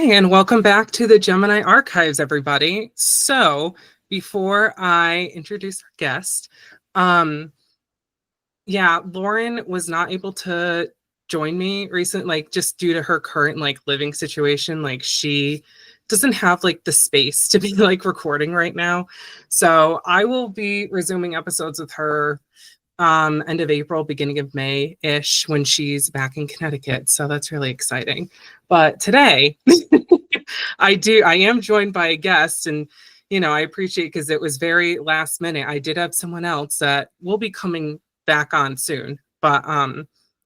and welcome back to the Gemini Archives, everybody. So, before I introduce our guest, Lauren was not able to join me recently, just due to her current living situation. She doesn't have the space to be recording right now. So I will be resuming episodes with her end of April, beginning of May-ish, when she's back in Connecticut. So that's really exciting. But today I am joined by a guest, and I appreciate, because it was very last minute. I did have someone else that will be coming back on soon, but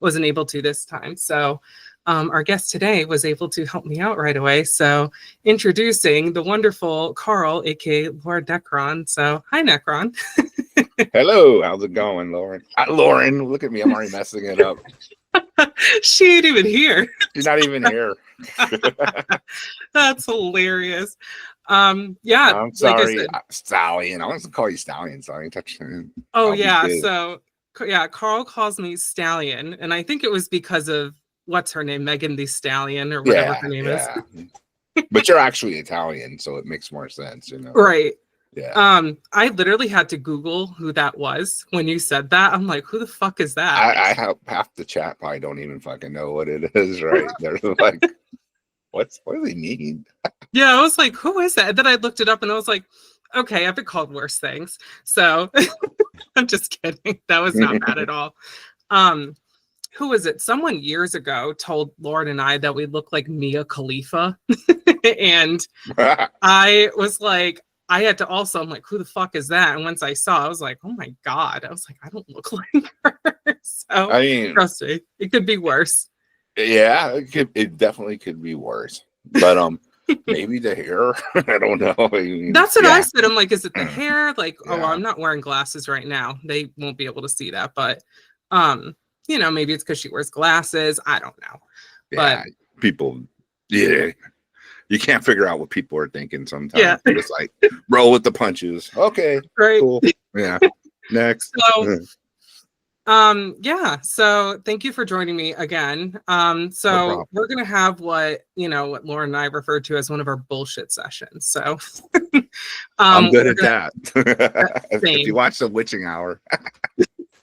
wasn't able to this time. So our guest today was able to help me out right away. So introducing the wonderful Carl, aka Lord Necron. So hi, Necron. Hello, how's it going, Lauren? Lauren, look at me, I'm already messing it up. She ain't even here. She's not even here. That's hilarious. I'm sorry, Stallion. I want to call you Stallion, so I ain't touching. Oh yeah, so yeah, Carl calls me Stallion, and I think it was because of what's her name, Megan the Stallion, or whatever her name is. But you're actually Italian, so it makes more sense, Right. Yeah. I literally had to Google who that was when you said that. I'm like, who the fuck is that? I have half the chat probably don't even fucking know what it is, right? They're like, what do they mean? Yeah, I was like, who is that? And then I looked it up and I was like, okay, I've been called worse things. So I'm just kidding. That was not bad at all. Who was it? Someone years ago told Lord and I that we look like Mia Khalifa. And I was like, I had to also, I'm like, who the fuck is that? And once I saw, I was like, oh my God. I was like, I don't look like her. So I mean, trust me, it could be worse. Yeah, it definitely could be worse. But maybe the hair. I don't know. I mean, that's what I said. I'm like, is it the hair? Oh, well, I'm not wearing glasses right now. They won't be able to see that. But maybe it's because she wears glasses. I don't know. Yeah, but people, you can't figure out what people are thinking sometimes. Yeah. Just roll with the punches. Okay, right. Cool. Yeah. Next. So thank you for joining me again. So we're gonna have what Lauren and I referred to as one of our bullshit sessions. So I'm good at that. If you watch the Witching Hour.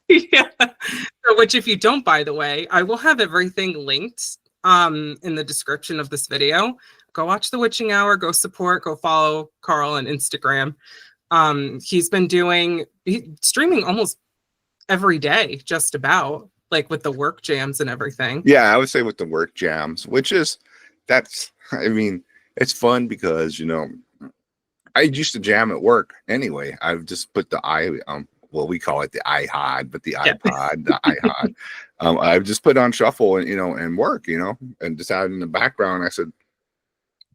Yeah. So, which, if you don't, by the way, I will have everything linked in the description of this video. Go watch the Witching Hour, go support, go follow Carl on Instagram. He's been streaming almost every day, just about, with the work jams and everything. Yeah, I would say with the work jams, it's fun because, I used to jam at work anyway. I've just put the we call it the iHod, but the iPod, the iHod. I've just put on shuffle and work, and just out in the background. I said,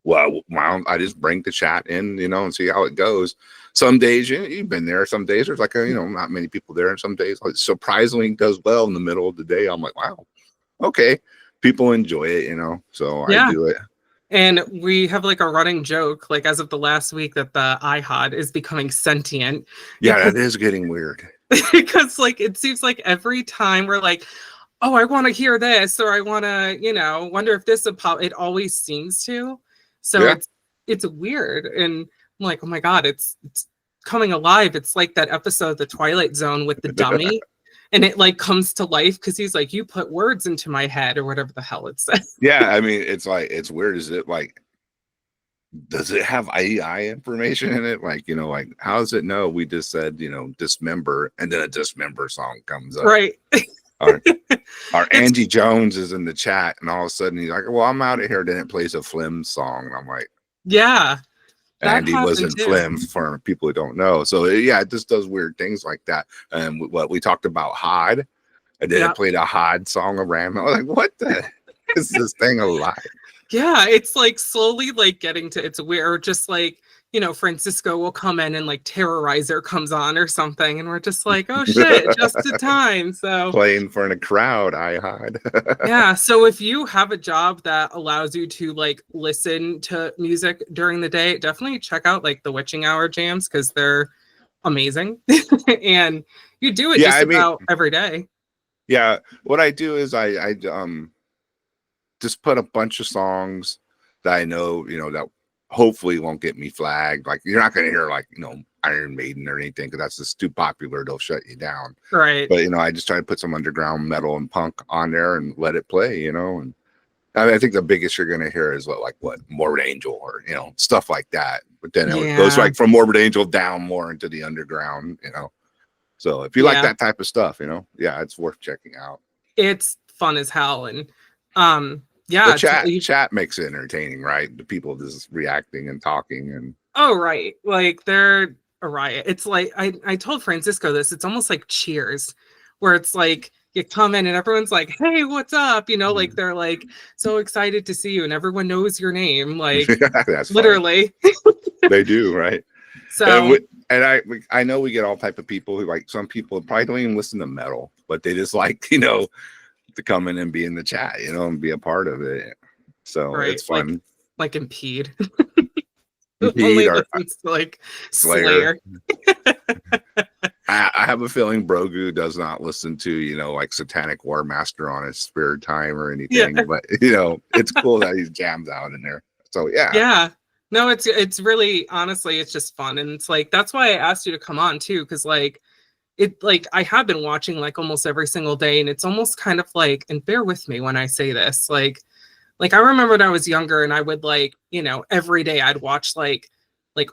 well, I just bring the chat in, and see how it goes. Some days, you've been there. Some days there's not many people there. And some days, surprisingly, does well in the middle of the day. I'm like, wow, okay, people enjoy it, so I do it. And we have a running joke, as of the last week, that the iHod is becoming sentient. Yeah, that is getting weird. Because it seems like every time we're like, oh, I want to hear this, or I want to, wonder if this will pop. It always seems to. So it's weird. And I'm like, oh my God, it's coming alive. It's like that episode of The Twilight Zone with the dummy. And it comes to life because he's like, you put words into my head, or whatever the hell it says. Yeah, it's it's weird. Is it does it have AI information in it? How does it know we just said, dismember, and then a dismember song comes up? Right. Our Angie Jones is in the chat, and all of a sudden he's like, well, I'm out of here. Then it plays a Flim song. And I'm like, yeah. Andy wasn't Flim, for people who don't know. So it just does weird things like that. And what we talked about Hod, and then it played a Hod song around. I was like, what the is this thing alive? Yeah, it's slowly getting to, it's weird. Just Francisco will come in and Terrorizer comes on or something, and we're just like, oh shit, just in time. So playing for in a crowd, I hide. Yeah, so if you have a job that allows you to listen to music during the day, definitely check out the Witching Hour jams, because they're amazing. And you do it about every day. Yeah, what I do is I just put a bunch of songs that I know, that hopefully won't get me flagged. Like, you're not going to hear like, Iron Maiden or anything, because that's just too popular. They'll shut you down. Right. But, I just try to put some underground metal and punk on there and let it play, and I think the biggest you're going to hear is what Morbid Angel or, stuff like that. But then it goes like from Morbid Angel down more into the underground, So if you like that type of stuff, it's worth checking out. It's fun as hell. And the chat makes it entertaining, right? The people just reacting and talking and right. Like, they're a riot. It's like I told Francisco this, it's almost like Cheers, where it's like you come in and everyone's like, hey, what's up? Like, they're like so excited to see you and everyone knows your name. Like, that's literally. They do, right? So and I know we get all type of people who, like, some people probably don't even listen to metal, but they just like, to come in and be in the chat, and be a part of it. So it's fun. Like Impede. Impede or like Slayer. I have a feeling Brogu does not listen to, like Satanic War Master on his spare time or anything, but it's cool that he jams out in there. So yeah. No, it's really, honestly, it's just fun. And it's like, that's why I asked you to come on too. Cause like, I have been watching like almost every single day, and it's almost kind of like, and bear with me when I say this, like I remember when I was younger and I would like, every day I'd watch like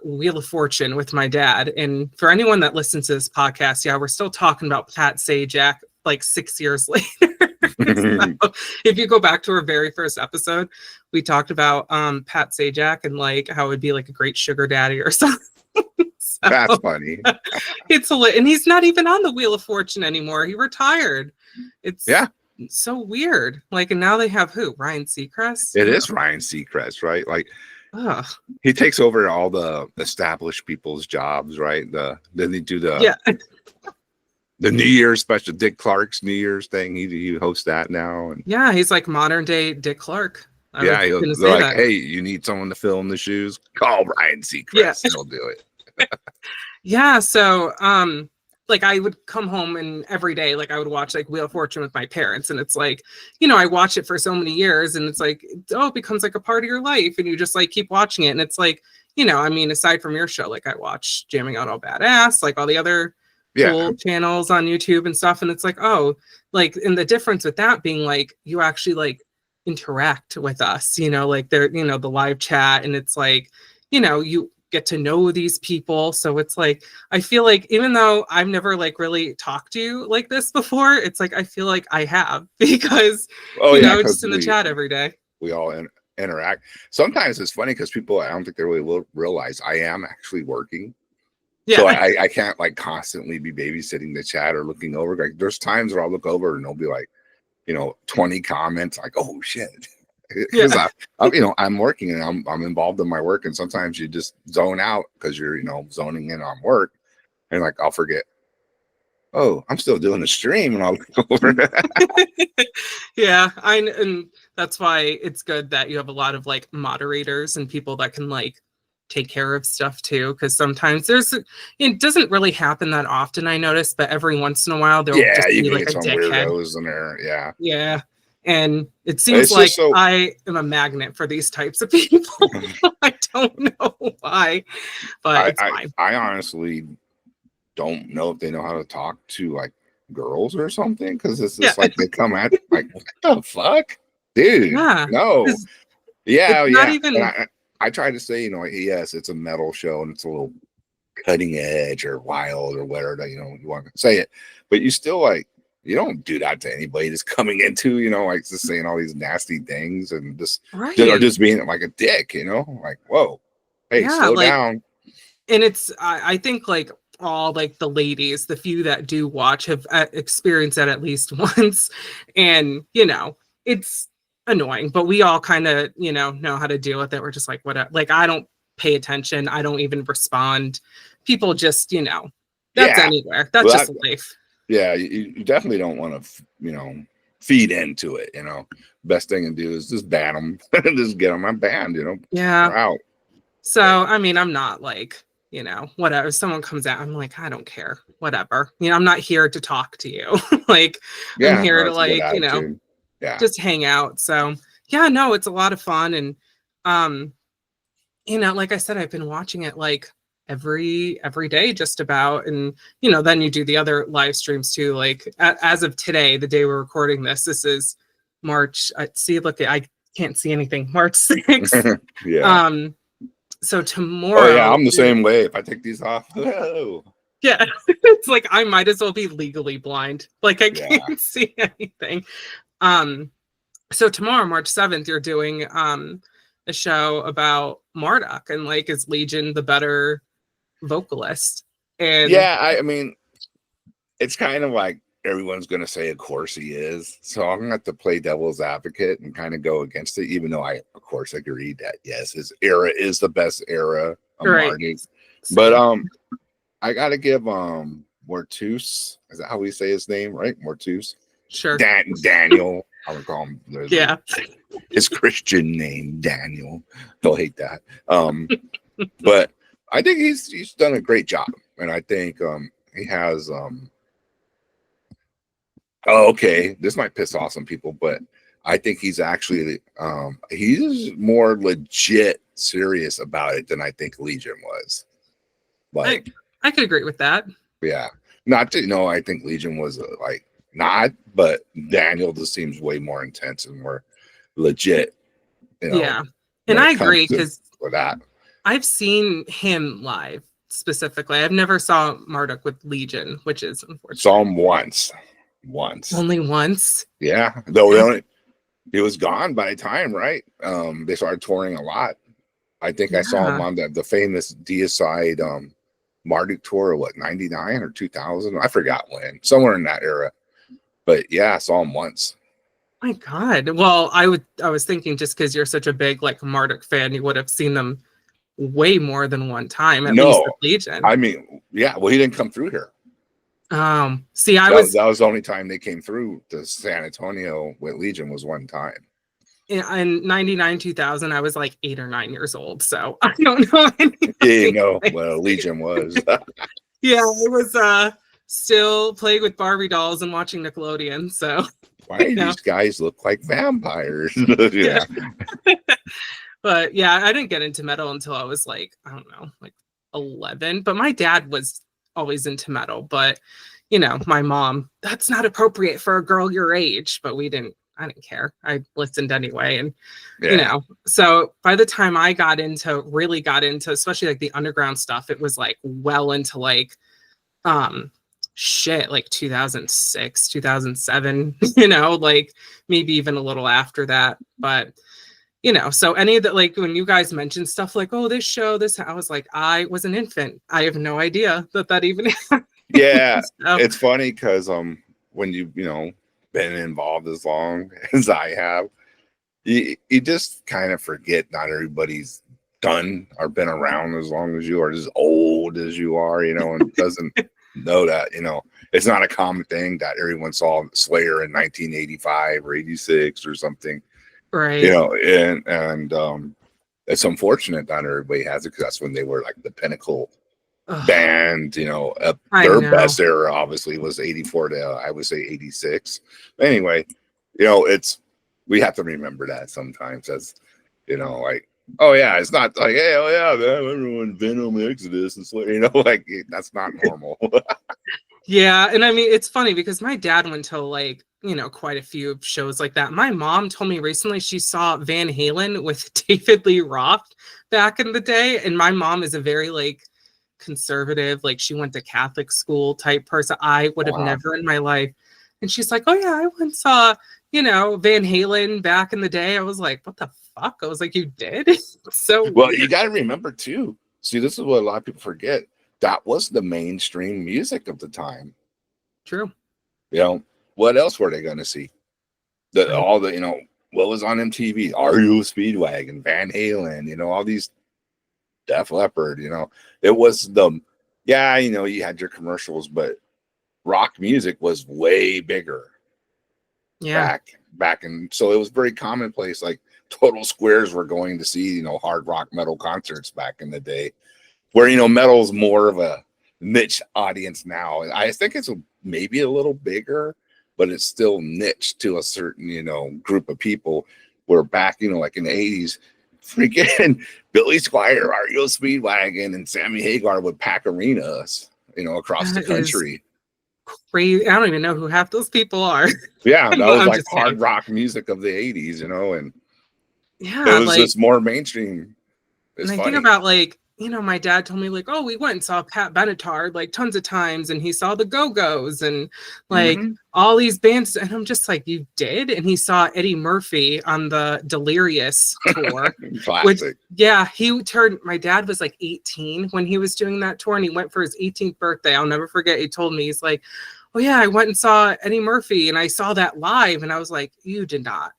Wheel of Fortune with my dad. And for anyone that listens to this podcast, we're still talking about Pat Sajak like 6 years later. So, if you go back to our very first episode, we talked about Pat Sajak and like how it would be like a great sugar daddy or something. So, that's funny. It's and he's not even on the Wheel of Fortune anymore. He retired. It's so weird. Like, and now they have who? Ryan Seacrest? It is Ryan Seacrest, right? Like, he takes over all the established people's jobs, right? Then they do the New Year's special, Dick Clark's New Year's thing. He hosts that now, and he's like modern day Dick Clark. They're like, hey, you need someone to fill in the shoes? Call Ryan Seacrest. He'll do it. So like, I would come home and every day, like, I would watch like Wheel of Fortune with my parents, and it's like, I watch it for so many years, and it's like, it becomes like a part of your life, and you just like keep watching it. And it's like, I mean, aside from your show, like, I watch Jamming Out All Badass, like all the other cool channels on YouTube and stuff, and it's like, and the difference with that being like, you actually like interact with us, like they're, the live chat, and it's like, you get to know these people. So it's like, I feel like, even though I've never like really talked to you like this before, it's like, I feel like I have, because just in the chat every day. We all interact. Sometimes it's funny because people, I don't think they really will realize I am actually working. So I can't like constantly be babysitting the chat or looking over. Like, there's times where I'll look over and there'll be like, 20 comments, like, oh shit. Because I'm working and I'm involved in my work, and sometimes you just zone out because you're zoning in on work, and like, I'll forget, I'm still doing the stream, and I'll go over. And that's why it's good that you have a lot of like moderators and people that can like take care of stuff too, because sometimes it doesn't really happen that often, I notice, but every once in a while there'll just be like a dickhead in there. And it seems like I am a magnet for these types of people. I don't know why, but it's fine. I honestly don't know if they know how to talk to like girls or something, because it's just like they come at like, what the fuck, dude? No. Not even. I try to say, yes, it's a metal show and it's a little cutting edge or wild or whatever, you want to say it, but you still like, you don't do that to anybody that's coming into, like just saying all these nasty things and just or just being like a dick, like, whoa, hey, slow down. And it's, I think like all like the ladies, the few that do watch, have experienced that at least once, and it's annoying, but we all kind of know how to deal with it. We're just like, whatever. Like, I don't pay attention. I don't even respond. People just that's anywhere. That's just life. Yeah, you definitely don't want to, feed into it. Best thing to do is just ban them, just get them unbanned. They're out. So I mean, I'm not like whatever. If someone comes out, I'm like, I don't care, whatever. I'm not here to talk to you. Like, I'm here to like just hang out. So no, it's a lot of fun, and Like I said, I've been watching it like every day just about, and then you do the other live streams too. Like as of today, the day we're recording this is March. Look, I can't see anything. March 6th. Yeah. So tomorrow. Oh yeah, I'm the same way. If I take these off, oh. Yeah, it's like I might as well be legally blind. Like I can't see anything. So tomorrow, March 7th, you're doing a show about Marduk, and like, is Legion the better vocalist? And yeah, I mean, it's kind of like everyone's going to say, of course he is. So I'm going to have to play devil's advocate and kind of go against it, even though I, of course, agree that yes, his era is the best era of Marduk. But I got to give Mortus, is that how we say his name, right? Mortus. Sure. Daniel. I would call him. Yeah. His Christian name, Daniel. He'll hate that. But I think he's done a great job, and I think he has. Okay, this might piss off some people, but I think he's actually he's more legit serious about it than I think Legion was. Like, I could agree with that. Yeah, not to I think Legion was like not, but Daniel just seems way more intense and more legit. Yeah, and I agree because for that, I've seen him live specifically. I've never saw Marduk with Legion, which is unfortunate. Saw him once, only once. Yeah, though he was gone by the time, right? They started touring a lot. I think I saw him on the famous Deicide Marduk tour, what, 99 or 2000? I forgot when, somewhere in that era. But yeah, I saw him once. My God. Well, I was thinking just because you're such a big like Marduk fan, you would have seen them way more than one time, at least with Legion. I mean, yeah, well, he didn't come through here. See, that was the only time they came through to San Antonio with Legion was one time. In 99, 2000, I was like 8 or 9 years old, so I don't know anything. Yeah, well, Legion was. Yeah, I was still playing with Barbie dolls and watching Nickelodeon, so. Why do these guys look like vampires? Yeah. But yeah, I didn't get into metal until I was like, I don't know, like 11. But my dad was always into metal. But, my mom, that's not appropriate for a girl your age. But I didn't care. I listened anyway. And, so by the time I really got into, especially like the underground stuff, it was like well into like, like 2006, 2007, like maybe even a little after that. But, so any of that, like when you guys mentioned stuff like, oh, this show, I was like, I was an infant. I have no idea that even happened. Yeah. So. It's funny because when you been involved as long as I have, you just kind of forget not everybody's done or been around as long as you are, as old as you are, and doesn't know that, it's not a common thing that everyone saw Slayer in 1985 or 86 or something. Right. And it's unfortunate that everybody has it because that's when they were like the pinnacle band, their best era obviously was 84 to I would say 86. Anyway, we have to remember that sometimes as like, oh yeah, it's not like, hey, oh yeah, man, everyone Venom, Exodus and Slayer, like that's not normal. Yeah, and I mean it's funny because my dad went to like quite a few shows like that. My mom told me recently she saw Van Halen with David Lee Roth back in the day, and my mom is a very like conservative, like she went to Catholic school type person. I would have never in my life. And she's like, oh yeah, I once saw Van Halen back in the day. I was like, what the fuck? I was like, you did? So well, you got to remember too. See, this is what a lot of people forget. That was the mainstream music of the time. True. What else were they going to see? All the, what was on MTV? REO Speedwagon, Van Halen, all these Def Leppard, it was you had your commercials, but rock music was way bigger. Yeah. Back. And so it was very commonplace. Like total squares were going to see, hard rock metal concerts back in the day where, metal's more of a niche audience now. And I think it's maybe a little bigger, but it's still niche to a certain, group of people. Where back, like in the 80s, freaking Billy Squier, REO Speedwagon, and Sammy Hagar would pack arenas, across the country. Crazy. I don't even know who half those people are. Yeah, that was like hard rock music of the 80s, and yeah, it was just more mainstream. It's funny. I think about my dad told me oh, we went and saw Pat Benatar tons of times, and he saw the Go-Go's and all these bands, and I'm just like, you did? And he saw Eddie Murphy on the Delirious tour. Classic. My dad was 18 when he was doing that tour, and he went for his 18th birthday. I'll never forget. He told me, he's like, oh yeah, I went and saw Eddie Murphy and I saw that live. And I was like, you did not.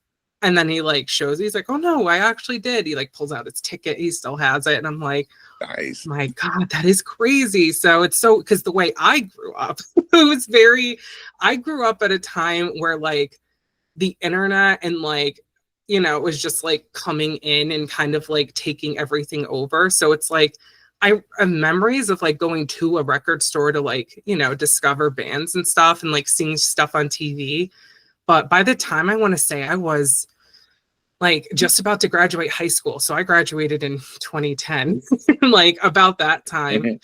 And then he shows, he's like, oh no, I actually did. He pulls out his ticket. He still has it. And I'm like, nice. My God, that is crazy. So it's because the way I grew up, I grew up at a time where the internet and it was just coming in and kind of taking everything over. So it's I have memories of going to a record store to discover bands and stuff and seeing stuff on TV. But by the time I want to say I was just about to graduate high school. So I graduated in 2010, about that time.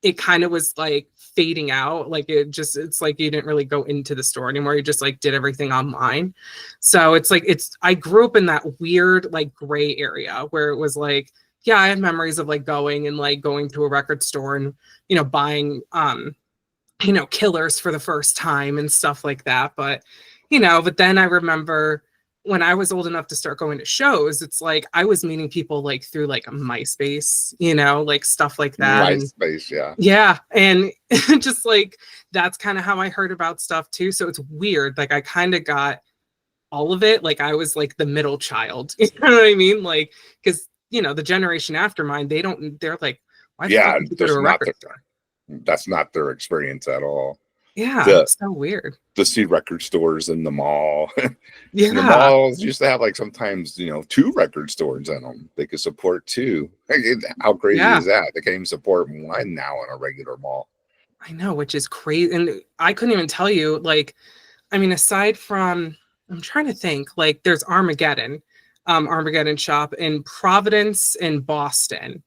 It kind of was fading out. It's you didn't really go into the store anymore. You just did everything online. So I grew up in that weird gray area where it was yeah, I have memories of going and going to a record store and, buying, Killers for the first time and stuff like that. But, but then I remember when I was old enough to start going to shows, it's I was meeting people through MySpace, stuff like that. MySpace, yeah. Yeah. And just that's kind of how I heard about stuff too. So it's weird. I kind of got all of it. I was the middle child, you know what I mean? Because, the generation after mine, they're why the fuck did you go to a record store? That's not their experience at all. Yeah, it's so weird. To see record stores in the mall. Yeah. The malls used to have sometimes, 2 record stores in them. They could support 2. How crazy is that? They can't even support 1 now in a regular mall. I know, which is crazy. And I couldn't even tell you, aside from, I'm trying to think, there's Armageddon shop in Providence and Boston.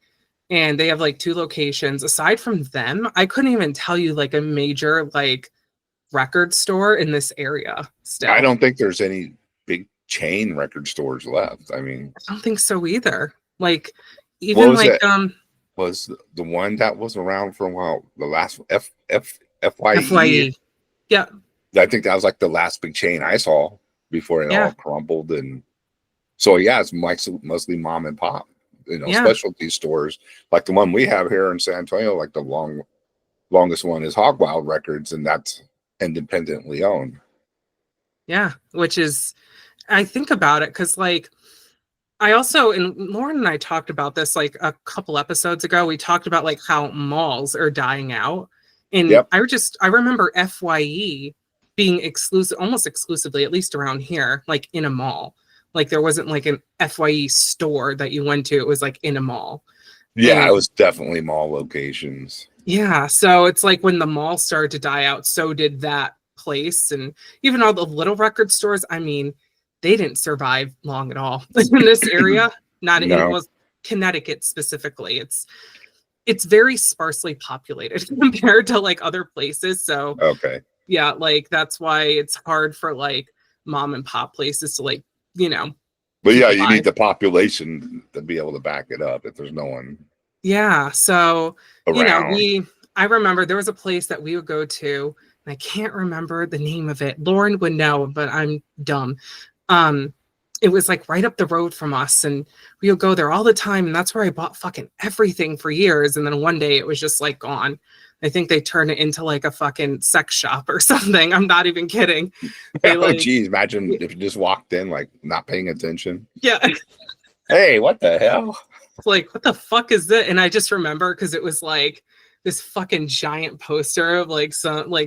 And they have 2 locations. Aside from them, I couldn't even tell you a major record store in this area still. I don't think there's any big chain record stores left. I mean, I don't think so either. Even was the one that was around for a while, the last FYE. FYE. Yeah. I think that was the last big chain I saw before it all crumbled. And so it's mostly mom and pop. Specialty stores the one we have here in San Antonio, the longest one is Hog Wild Records, and that's independently owned. Yeah, which is, I think about it because I also, and Lauren and I talked about this a couple episodes ago. We talked about how malls are dying out, and I remember FYE being exclusive, almost exclusively, at least around here, in a mall. There wasn't an FYE store that you went to. It was in a mall. Yeah, and it was definitely mall locations. Yeah. So it's when the mall started to die out, so did that place. And even all the little record stores, I mean, they didn't survive long at all in this area. It was Connecticut specifically. It's very sparsely populated compared to other places. So okay. Yeah, that's why it's hard for mom and pop places to but yeah, you need the population to be able to back it up if there's no one. Yeah. So, around. I remember there was a place that we would go to, and I can't remember the name of it. Lauren would know, but I'm dumb. It was right up the road from us, and we would go there all the time. And that's where I bought fucking everything for years. And then one day it was just gone. I think they turned it into a fucking sex shop or something. I'm not even kidding. Oh, geez. Imagine if you just walked in, not paying attention. Yeah. Hey, what the hell? What the fuck is this? And I just remember because it was this fucking giant poster of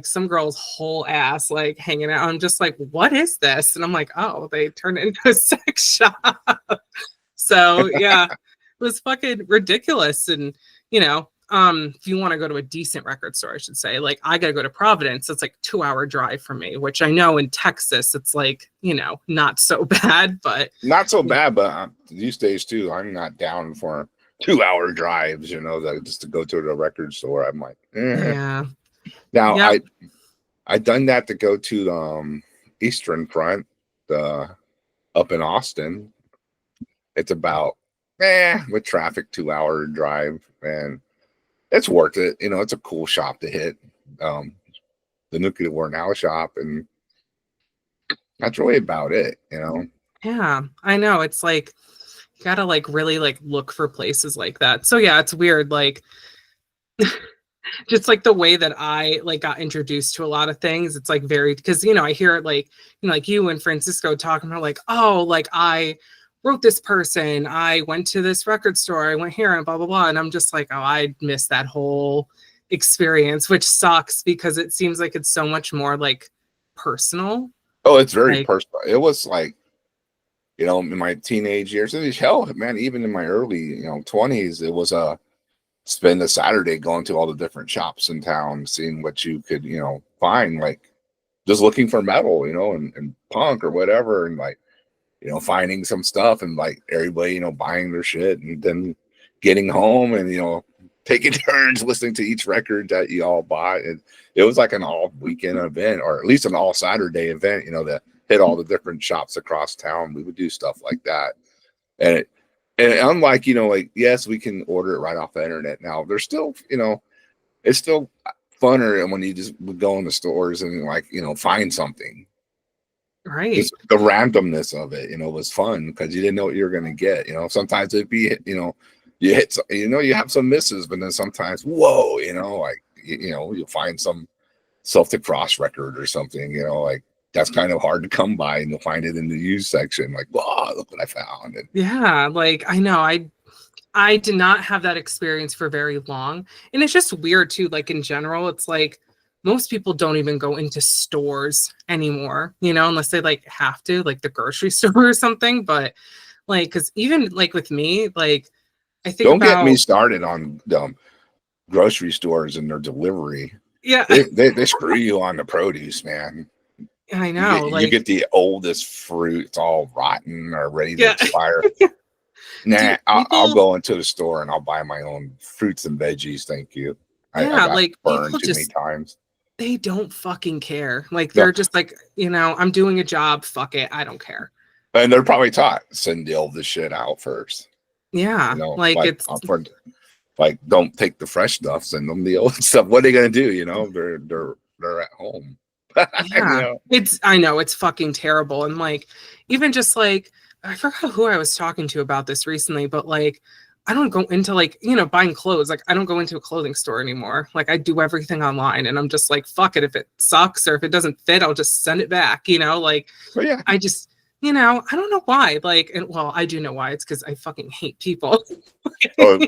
some girl's whole ass hanging out. I'm just what is this? And I'm oh, they turned it into a sex shop. So yeah, it was fucking ridiculous. And if you want to go to a decent record store, I should say, like I gotta go to Providence. It's like 2-hour drive for me, which I know in Texas it's like, you know, not so bad, but not so bad. But these days too, I'm not down for 2-hour drives, you know, that just to go to the record store. I'm like, yeah. Now Yep. I done that to go to Eastern Front, up in Austin. It's about with traffic 2-hour drive, and it's worth it. You know, it's a cool shop to hit. The Nuclear War Now shop, and that's really about it, you know. Yeah, I know. It's like you gotta like really like look for places like that. So yeah, it's weird. Like just like the way that I like got introduced to a lot of things. It's like very because you know, I hear it like, you know, like you and Francisco talking about like, oh, like I wrote this person, I went to this record store, I went here and blah blah blah. And I'm just like, oh, I missed that whole experience, which sucks because it seems like it's so much more like personal. Oh, it's very Like, personal. It was like, you know, in my teenage years, and hell, man, even in my early, you know, 20s, it was spend a Saturday going to all the different shops in town, seeing what you could, you know, find, like just looking for metal, you know, and punk or whatever, and like, you know, finding some stuff and like everybody, you know, buying their shit and then getting home and, you know, taking turns listening to each record that you all bought. And it was like an all weekend event, or at least an all Saturday event, you know, that hit all the different shops across town. We would do stuff like that. And unlike, you know, like, yes, we can order it right off the internet now. There's still, you know, it's still funner when you just would go in the stores and like, you know, find something. right. Just the randomness of it, you know, was fun because you didn't know what you were going to get. You know, sometimes it'd be, you know, you hit, you know, you have some misses, but then sometimes, whoa, you know, like, you know, you'll find some Celtic Frost record or something, you know, like that's kind of hard to come by, and you'll find it in the used section. Like, wow, look what I found. And Yeah, like I know I did not have that experience for very long. And it's just weird too. Like in general, it's like most people don't even go into stores anymore, you know, unless they like have to, like the grocery store or something. But like, because even like with me, like I think don't get me about, started on grocery stores and their delivery. yeah, They screw you on the produce, man. I know, You like, get the oldest fruit, it's all rotten or ready to yeah, expire. Nah, dude, I'll people, go into the store and I'll buy my own fruits and veggies. Thank you. I yeah, got like burned people too many just, times. they don't fucking care. Like No, they're just like, you know, I'm doing a job, fuck it, I don't care. and they're probably taught send the old shit out first. Yeah, You know, like like it's, for like don't take the fresh stuff, send them the old stuff. What are they gonna do? You know, they're at home. You yeah, know, it's, I know it's fucking terrible. And like, even just like, I forgot who I was talking to about this recently, but like, I don't go into like, you know, buying clothes. Like, I don't go into a clothing store anymore. Like, I do everything online and I'm just like, fuck it. If it sucks or if it doesn't fit, I'll just send it back, you know? Like, but yeah, I just, you know, I don't know why. Like, and well, I do know why. It's because I fucking hate people. oh,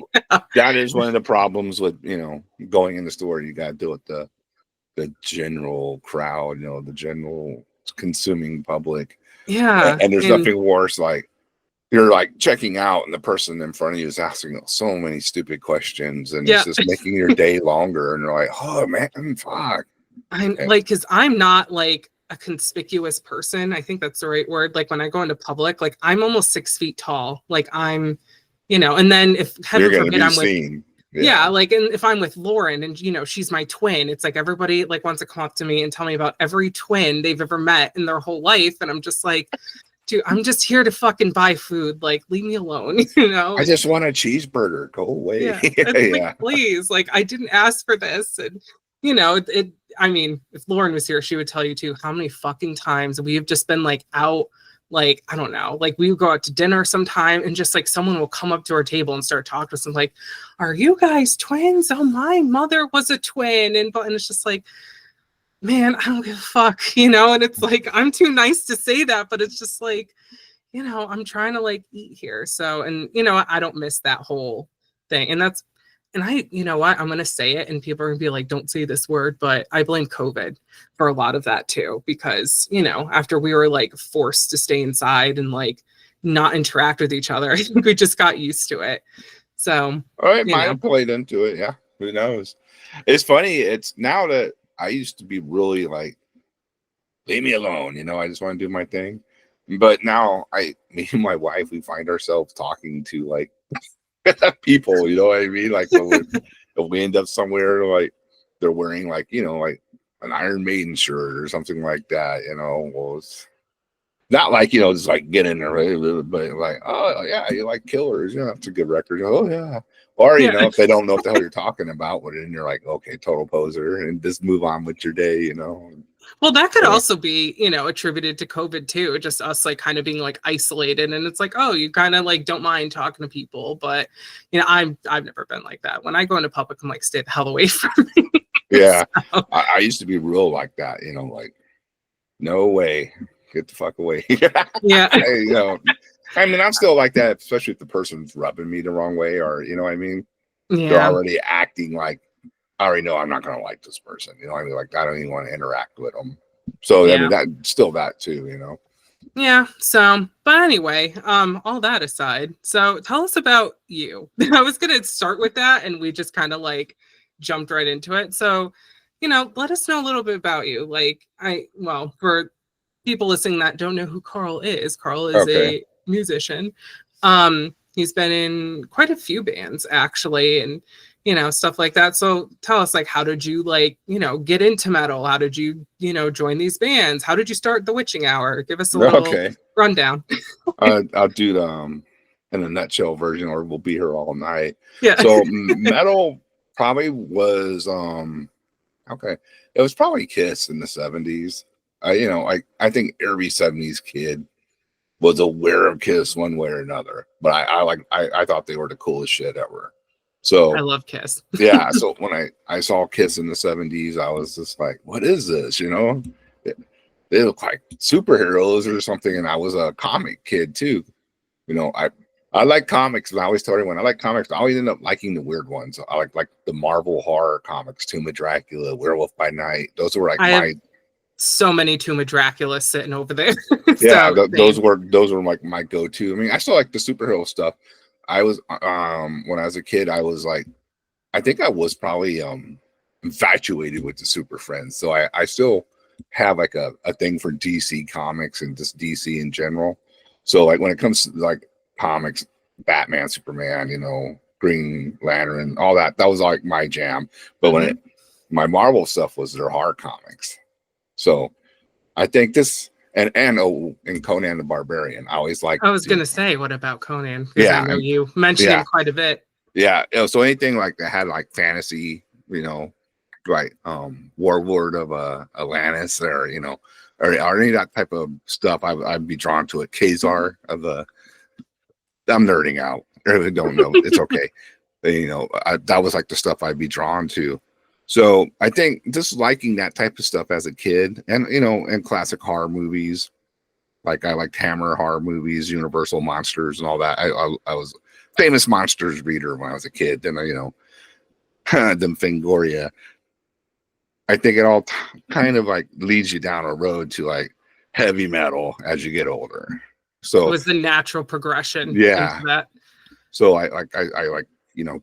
that is one of the problems with, you know, going in the store. You got to deal with the general crowd, you know, the general consuming public. Yeah. And there's And nothing worse, like you're like checking out and the person in front of you is asking so many stupid questions, and it's yeah, just making your day longer, and you're like, oh man, fuck. I'm And like, because I'm not like a conspicuous person. I think that's the right word. Like when I go into public, like I'm almost 6 feet tall. Like I'm, you know, and then if you're heaven gonna forbid be I'm with, seen. yeah, Yeah. like, and if I'm with Lauren and, you know, she's my twin, it's like everybody like wants to come up to me and tell me about every twin they've ever met in their whole life. And I'm just like, dude, I'm just here to fucking buy food. Like, leave me alone, you know? I It's, just want a cheeseburger. Go away. yeah, it's like, Yeah. please, like, I didn't ask for this. And, you know, I mean, if Lauren was here, she would tell you too how many fucking times we've just been like out, like, I don't know, like we would go out to dinner sometime and just like someone will come up to our table and start talking to us and like, are you guys twins? Oh, my mother was a twin. And it's just like, man, I don't give a fuck, you know? And it's like, I'm too nice to say that, but it's just like, you know, I'm trying to like eat here. So, and you know, I don't miss that whole thing. And that's, and I, you know what, I'm going to say it and people are going to be like, don't say this word, but I blame COVID for a lot of that too, because, you know, after we were like forced to stay inside and like not interact with each other, I think we just got used to it. So, All right, you might know, have played into it. Yeah. Who knows? It's funny. It's now that I used to be really like, leave me alone. I just want to do my thing. But now me and my wife, we find ourselves talking to like people, you know what I mean? Like if we end up somewhere, like they're wearing like, like an Iron Maiden shirt or something like that, well, it's not like, just like get in there, but like, oh yeah, you like Killers. Yeah, that's a good record. Oh yeah. Or, if they don't know what the hell you're talking about, but then you're like, okay, total poser, and just move on with your day, Well, that could also be, attributed to COVID too. Just us like kind of being like isolated, and it's like, oh, you kind of like don't mind talking to people, but I've never been like that. When I go into public, I'm like, stay the hell away from me. Yeah, so. I used to be real like that, like, no way, get the fuck away. Yeah, I mean, I'm still like that, especially if the person's rubbing me the wrong way, or what I mean. Yeah, they're already acting like, I already know I'm not going to like this person. I mean, like I don't even want to interact with them. So yeah. I mean, that still that too, Yeah. So, but anyway, all that aside, so tell us about you. I was going to start with that, and we just kind of like jumped right into it. So, let us know a little bit about you. Like, for people listening that don't know who Carl is a musician. He's been in quite a few bands actually, and stuff like that. So tell us, like, how did you like, get into metal? How did you, join these bands? How did you start the Witching Hour? Give us a little rundown. I'll do the in a nutshell version, or we'll be here all night. Yeah. So metal probably was it was probably Kiss in the 70s. I think every 70s kid was aware of Kiss one way or another, but I thought they were the coolest shit ever. So I love Kiss. Yeah. So when I saw Kiss in the 70s, I was just like, what is this? They look like superheroes or something. And I was a comic kid too. I like comics, and I always tell everyone I like comics. I always end up liking the weird ones. I like the Marvel horror comics, Tomb of Dracula, Werewolf by Night. Those were like so many Tomb of Dracula sitting over there. Yeah, those were like my go-to. I mean, I still like the superhero stuff. I was when I was a kid, I was like, I think I was probably infatuated with the Super Friends. So I still have like a thing for DC comics and just DC in general. So like when it comes to like comics, Batman, Superman, Green Lantern, all that was like my jam. But when my Marvel stuff was their horror comics. So I think this and Conan the Barbarian. I always like. I was gonna say, what about Conan? Yeah, I know you mentioned him quite a bit. Yeah, so anything like that had like fantasy, like Warlord of Atlantis, or or any of that type of stuff, I'd be drawn to it. Khazar of I'm nerding out. If you don't know, it's okay. That was like the stuff I'd be drawn to. So I think just liking that type of stuff as a kid, and and classic horror movies, like I liked Hammer horror movies, Universal monsters, and all that. I was famous monsters reader when I was a kid. Then them Fangoria. I think it all kind of like leads you down a road to like heavy metal as you get older. So it was the natural progression. Yeah. Into that. So I like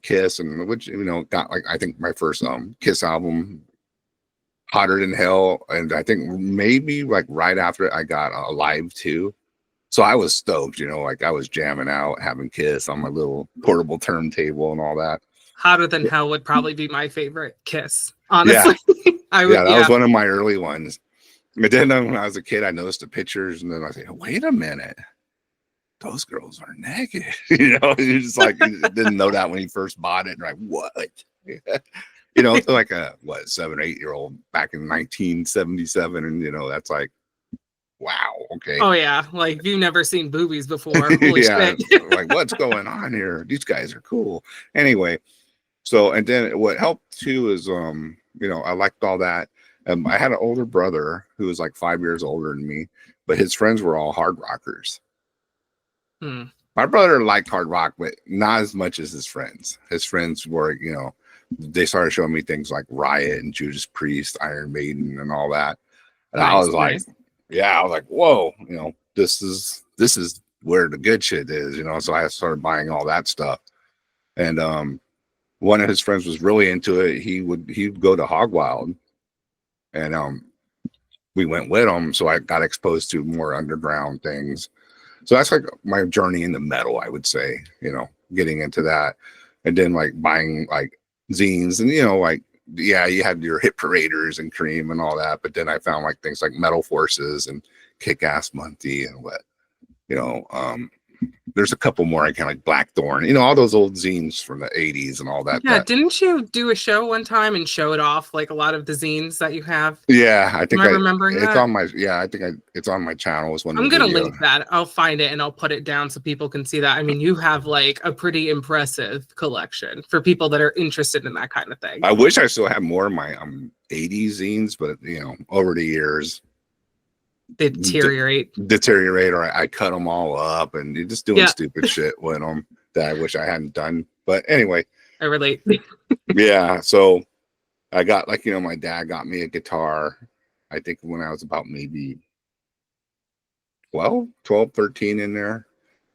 Kiss, and which got like I think my first Kiss album, Hotter Than Hell, and I think maybe like right after it I got Alive too. So I was stoked, like I was jamming out, having Kiss on my little portable turntable and all that. Hotter Than Hell would probably be my favorite Kiss, honestly. Yeah, that was one of my early ones. But then when I was a kid, I noticed the pictures, and then I said, wait a minute. Those girls are naked. You just like, you didn't know that when you first bought it. And like, what? It's like a 7 or 8 year old back in 1977. And that's like, wow, okay. Oh yeah, like you've never seen boobies before. Holy shit. Like, what's going on here? These guys are cool. Anyway, so and then what helped too is I liked all that. I had an older brother who was like 5 years older than me, but his friends were all hard rockers. My brother liked hard rock, but not as much as his friends. His friends were, they started showing me things like Riot and Judas Priest, Iron Maiden, and all that. And I was like, I was like, whoa, this is where the good shit is, So I started buying all that stuff. And one of his friends was really into it. He'd go to Hog Wild, and we went with him. So I got exposed to more underground things. So that's like my journey into metal, I would say, getting into that. And then like buying like zines and, like, yeah, you had your Hit Paraders and Cream and all that. But then I found like things like Metal Forces and Kick Ass Monthly and there's a couple more I kind of like Blackthorn, all those old zines from the 80s and all that. Yeah, didn't you do a show one time and show it off, like a lot of the zines that you have? Yeah, I think remembering it's that? on my it's on my channel. It's one. I'm gonna link that. I'll find it and I'll put it down so people can see that. I mean, you have like a pretty impressive collection for people that are interested in that kind of thing. I wish I still had more of my 80s zines, but over the years they deteriorate, or I cut them all up and you're just doing stupid shit with them that I wish I hadn't done. But anyway, I relate. Yeah, so I got like my dad got me a guitar, I think when I was about maybe 12, 13 in there.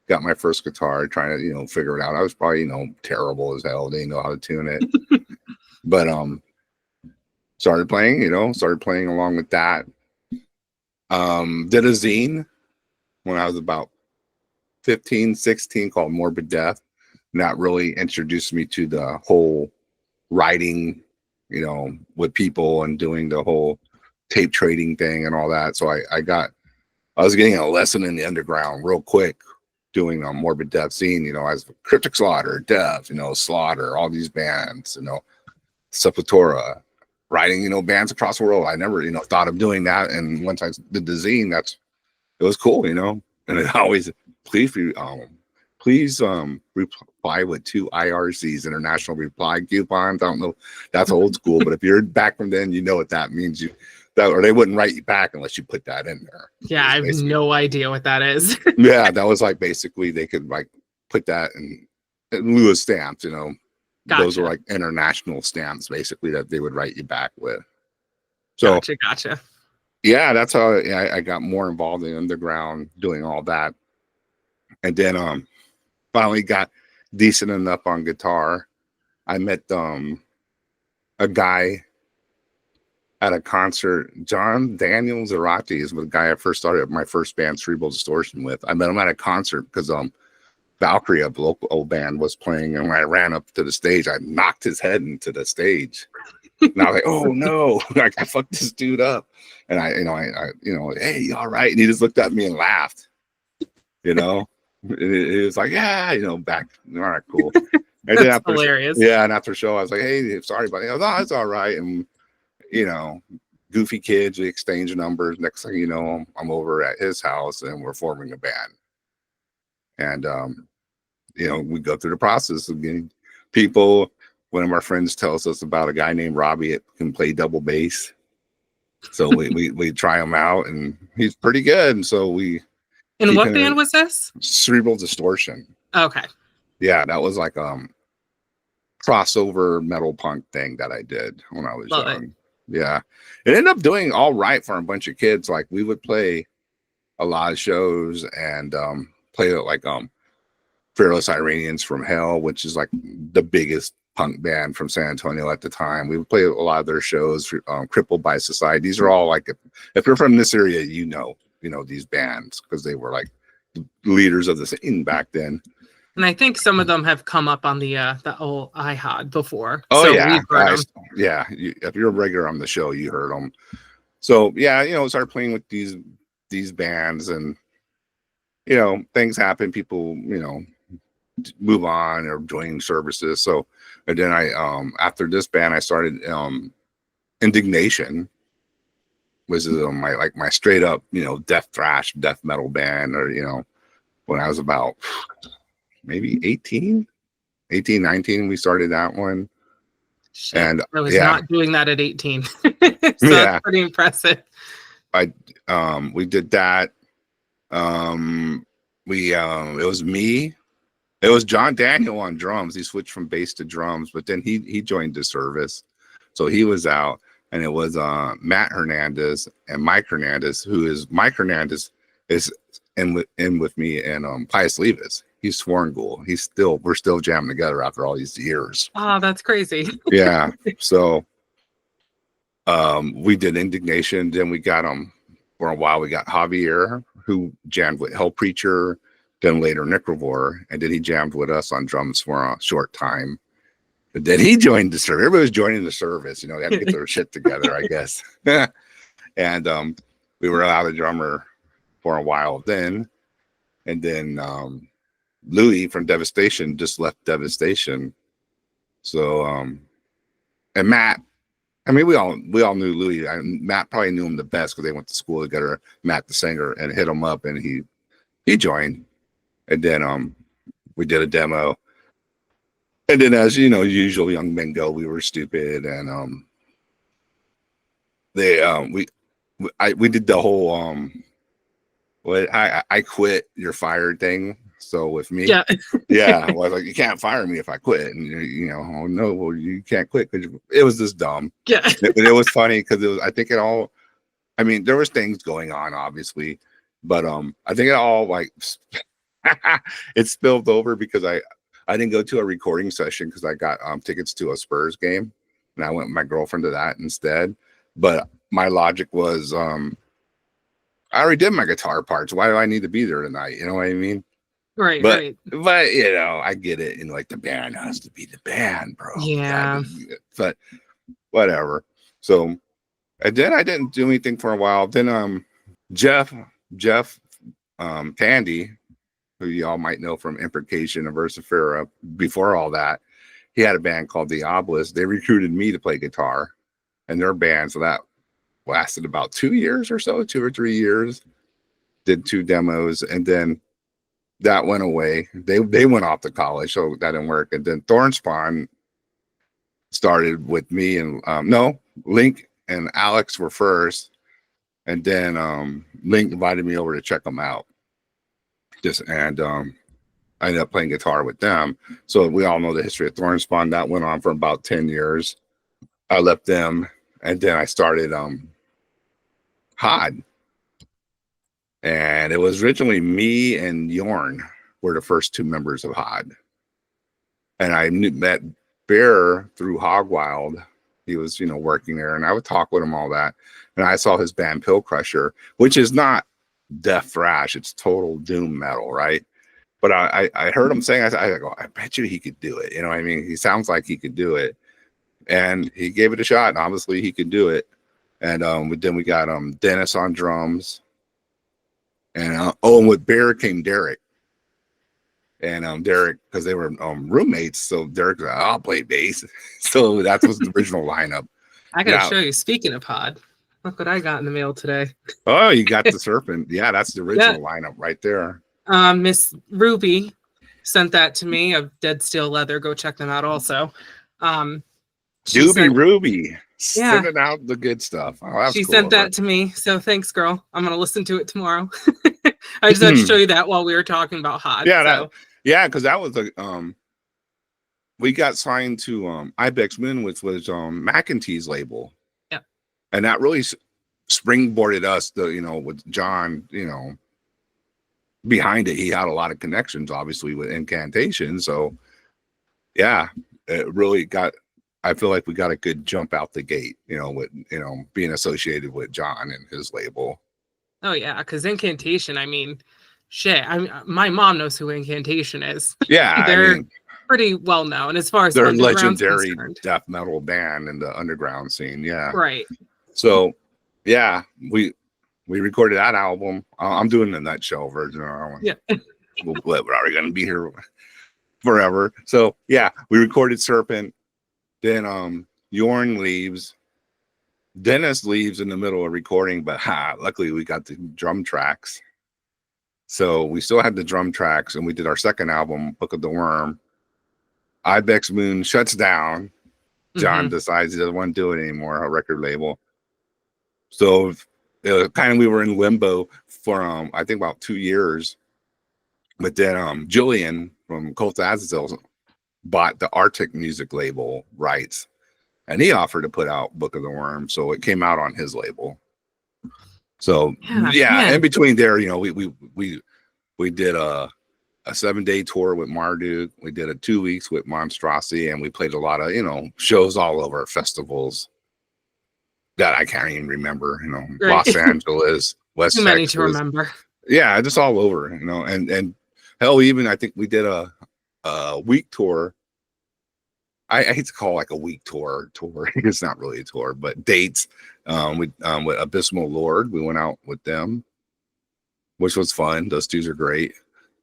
Got my first guitar, trying to figure it out. I was probably terrible as hell, didn't know how to tune it. But started playing along with that. Did a zine when I was about 15, 16 called Morbid Death. And that really introduced me to the whole writing, with people and doing the whole tape trading thing and all that. So I was getting a lesson in the underground real quick doing a Morbid Death scene, as Cryptic Slaughter, Death, Slaughter, all these bands, Sepultura, writing, bands across the world. I never, thought of doing that. And once I did the zine, it was cool, and it always, please reply with 2 IRCs, international reply coupons. I don't know, that's old school, but if you're back from then, what that means. Or they wouldn't write you back unless you put that in there. Yeah, I have no idea what that is. Yeah, that was like basically they could like put that in lieu of stamps, Gotcha. Those are like international stamps basically that they would write you back with. So Gotcha. Yeah, that's how I got more involved in underground doing all that. And then finally got decent enough on guitar. I met a guy at a concert. John Daniel Zarate is the guy I first started my first band, Cerebral Distortion, with. I met him at a concert because Valkyrie, a local band, was playing, and when I ran up to the stage, I knocked his head into the stage. And I was like, "Oh no!" Like I fucked this dude up. And I hey, you all right? And he just looked at me and laughed. It was like, yeah, back. All right, cool. And then after hilarious. Yeah, and after the show, I was like, hey, sorry, buddy. I was, oh, it's all right. And goofy kids, we exchange numbers. Next thing you know, I'm over at his house and we're forming a band. And we go through the process of getting people. One of our friends tells us about a guy named Robbie that can play double bass. So we try him out and he's pretty good. And so And what band was this? Cerebral Distortion. Okay. Yeah, that was like crossover metal punk thing that I did when I was young. Yeah, it ended up doing all right for a bunch of kids. Like we would play a lot of shows and play like Fearless Iranians from Hell, which is like the biggest punk band from San Antonio at the time. We would play a lot of their shows. Crippled by Society. These are all like if you're from this area, these bands because they were like the leaders of the scene back then. And I think some of them have come up on the old iHod before. Oh, so yeah. Yeah. If you're a regular on the show, you heard them. So, yeah, started playing with these bands and, things happen. People, move on or join services. So, and then I, after this band, I started Indignation, which is my straight up, death thrash, death metal band or, when I was about maybe 18, 19, we started that one. Shit, and I was not doing that at 18. So that's pretty impressive. We did that. It was me. It was John Daniel on drums. He switched from bass to drums, but then he joined the service. So he was out, and it was Matt Hernandez and Mike Hernandez, Mike Hernandez is in with me and Pious Levus. He's Swornghoul. We're still jamming together after all these years. Oh, that's crazy. Yeah. So we did Indignation. Then we got for a while we got Javier, who jammed with Hell Preacher, then later Necrovore, and then he jammed with us on drums for a short time. But then he joined the service. Everybody was joining the service. They had to get their shit together, I guess. And we were out of drummer for a while then. And then Louis from Devastation just left Devastation. So and Matt, I mean, we all knew Louis. Matt probably knew him the best because they went to school together. Matt, the singer, and hit him up, and he joined. And then we did a demo. And then, as usual young men go, we were stupid, and we did the whole I quit, you're fired thing. So with me, yeah, I was like, you can't fire me if I quit, and oh no, well, you can't quit because it was just dumb. Yeah, but it was funny because I think it all. I mean, there was things going on, obviously, but I think it all it spilled over because I didn't go to a recording session because I got tickets to a Spurs game, and I went with my girlfriend to that instead. But my logic was, I already did my guitar parts. Why do I need to be there tonight? You know what I mean? Right, but, right. But I get it. And the band has to be the band, bro. Yeah. But whatever. So, and then I didn't do anything for a while. Then Jeff Tandy, who y'all might know from Imprecation and Versifera, before all that, he had a band called The Obelisk. They recruited me to play guitar in their band. So that lasted about 2 years or so, 2 or 3 years. Did 2 demos, and then that went away. They went off to college, so that didn't work. And then Thornspawn started with me, and Link and Alex were first, and then Link invited me over to check them out. I ended up playing guitar with them. So we all know the history of Thornspawn. That went on for about 10 years. I left them, and then I started Hod. And it was originally me and Yorn were the first 2 members of Hod. And I met Bear through Hogwild. He was, working there, and I would talk with him, all that. And I saw his band Pill Crusher, which is not death thrash, it's total doom metal, right? But I heard him saying, I go, I bet you he could do it. You know what I mean? He sounds like he could do it. And he gave it a shot, and obviously he could do it. And then we got Dennis on drums. And and with Bear came Derek. And Derek, because they were roommates, so Derek was like, I'll play bass. So that was the original lineup. I gotta show you. Speaking of Hod, look what I got in the mail today. Oh, you got the Serpent. Yeah, that's the original lineup right there. Miss Ruby sent that to me of Dead Steel Leather. Go check them out also. Ruby. Sending out the good stuff. Oh, she sent that to me. So thanks, girl. I'm going to listen to it tomorrow. I just had to show you that while we were talking about Hod. Yeah. Because that was we got signed to Ibex Moon, which was McEntee's label. Yeah. And that really springboarded us with John, behind it. He had a lot of connections, obviously, with Incantation. So yeah, it really I feel like we got a good jump out the gate, with being associated with John and his label. Oh yeah, because Incantation, I mean, shit. My mom knows who Incantation is. Yeah, they're pretty well known as far as they're a legendary death metal band in the underground scene. Yeah, right. So yeah, we recorded that album. I'm doing the nutshell version. Yeah, we're already gonna be here forever. So yeah, we recorded Serpent. Then Yorn leaves. Dennis leaves in the middle of recording, but luckily we got the drum tracks. So we still had the drum tracks, and we did our second album, Book of the Worm. Ibex Moon shuts down. John decides he doesn't want to do it anymore, a record label. So we were in limbo for I think about 2 years. But then Julian from Cult of Azazel bought the Arctic music label rights, and he offered to put out Book of the Worm, so it came out on his label. So yeah, in between there, we did a 7-day tour with Marduk. We did a 2 weeks with Monstrosity, and we played a lot of, shows all over, festivals that I can't even remember, Right. Los Angeles, West Too many Texas. to remember. Yeah, just all over, and hell, even I think we did a week tour. I hate to call it like a week tour. It's not really a tour, but dates with Abysmal Lord. We went out with them, which was fun. Those dudes are great.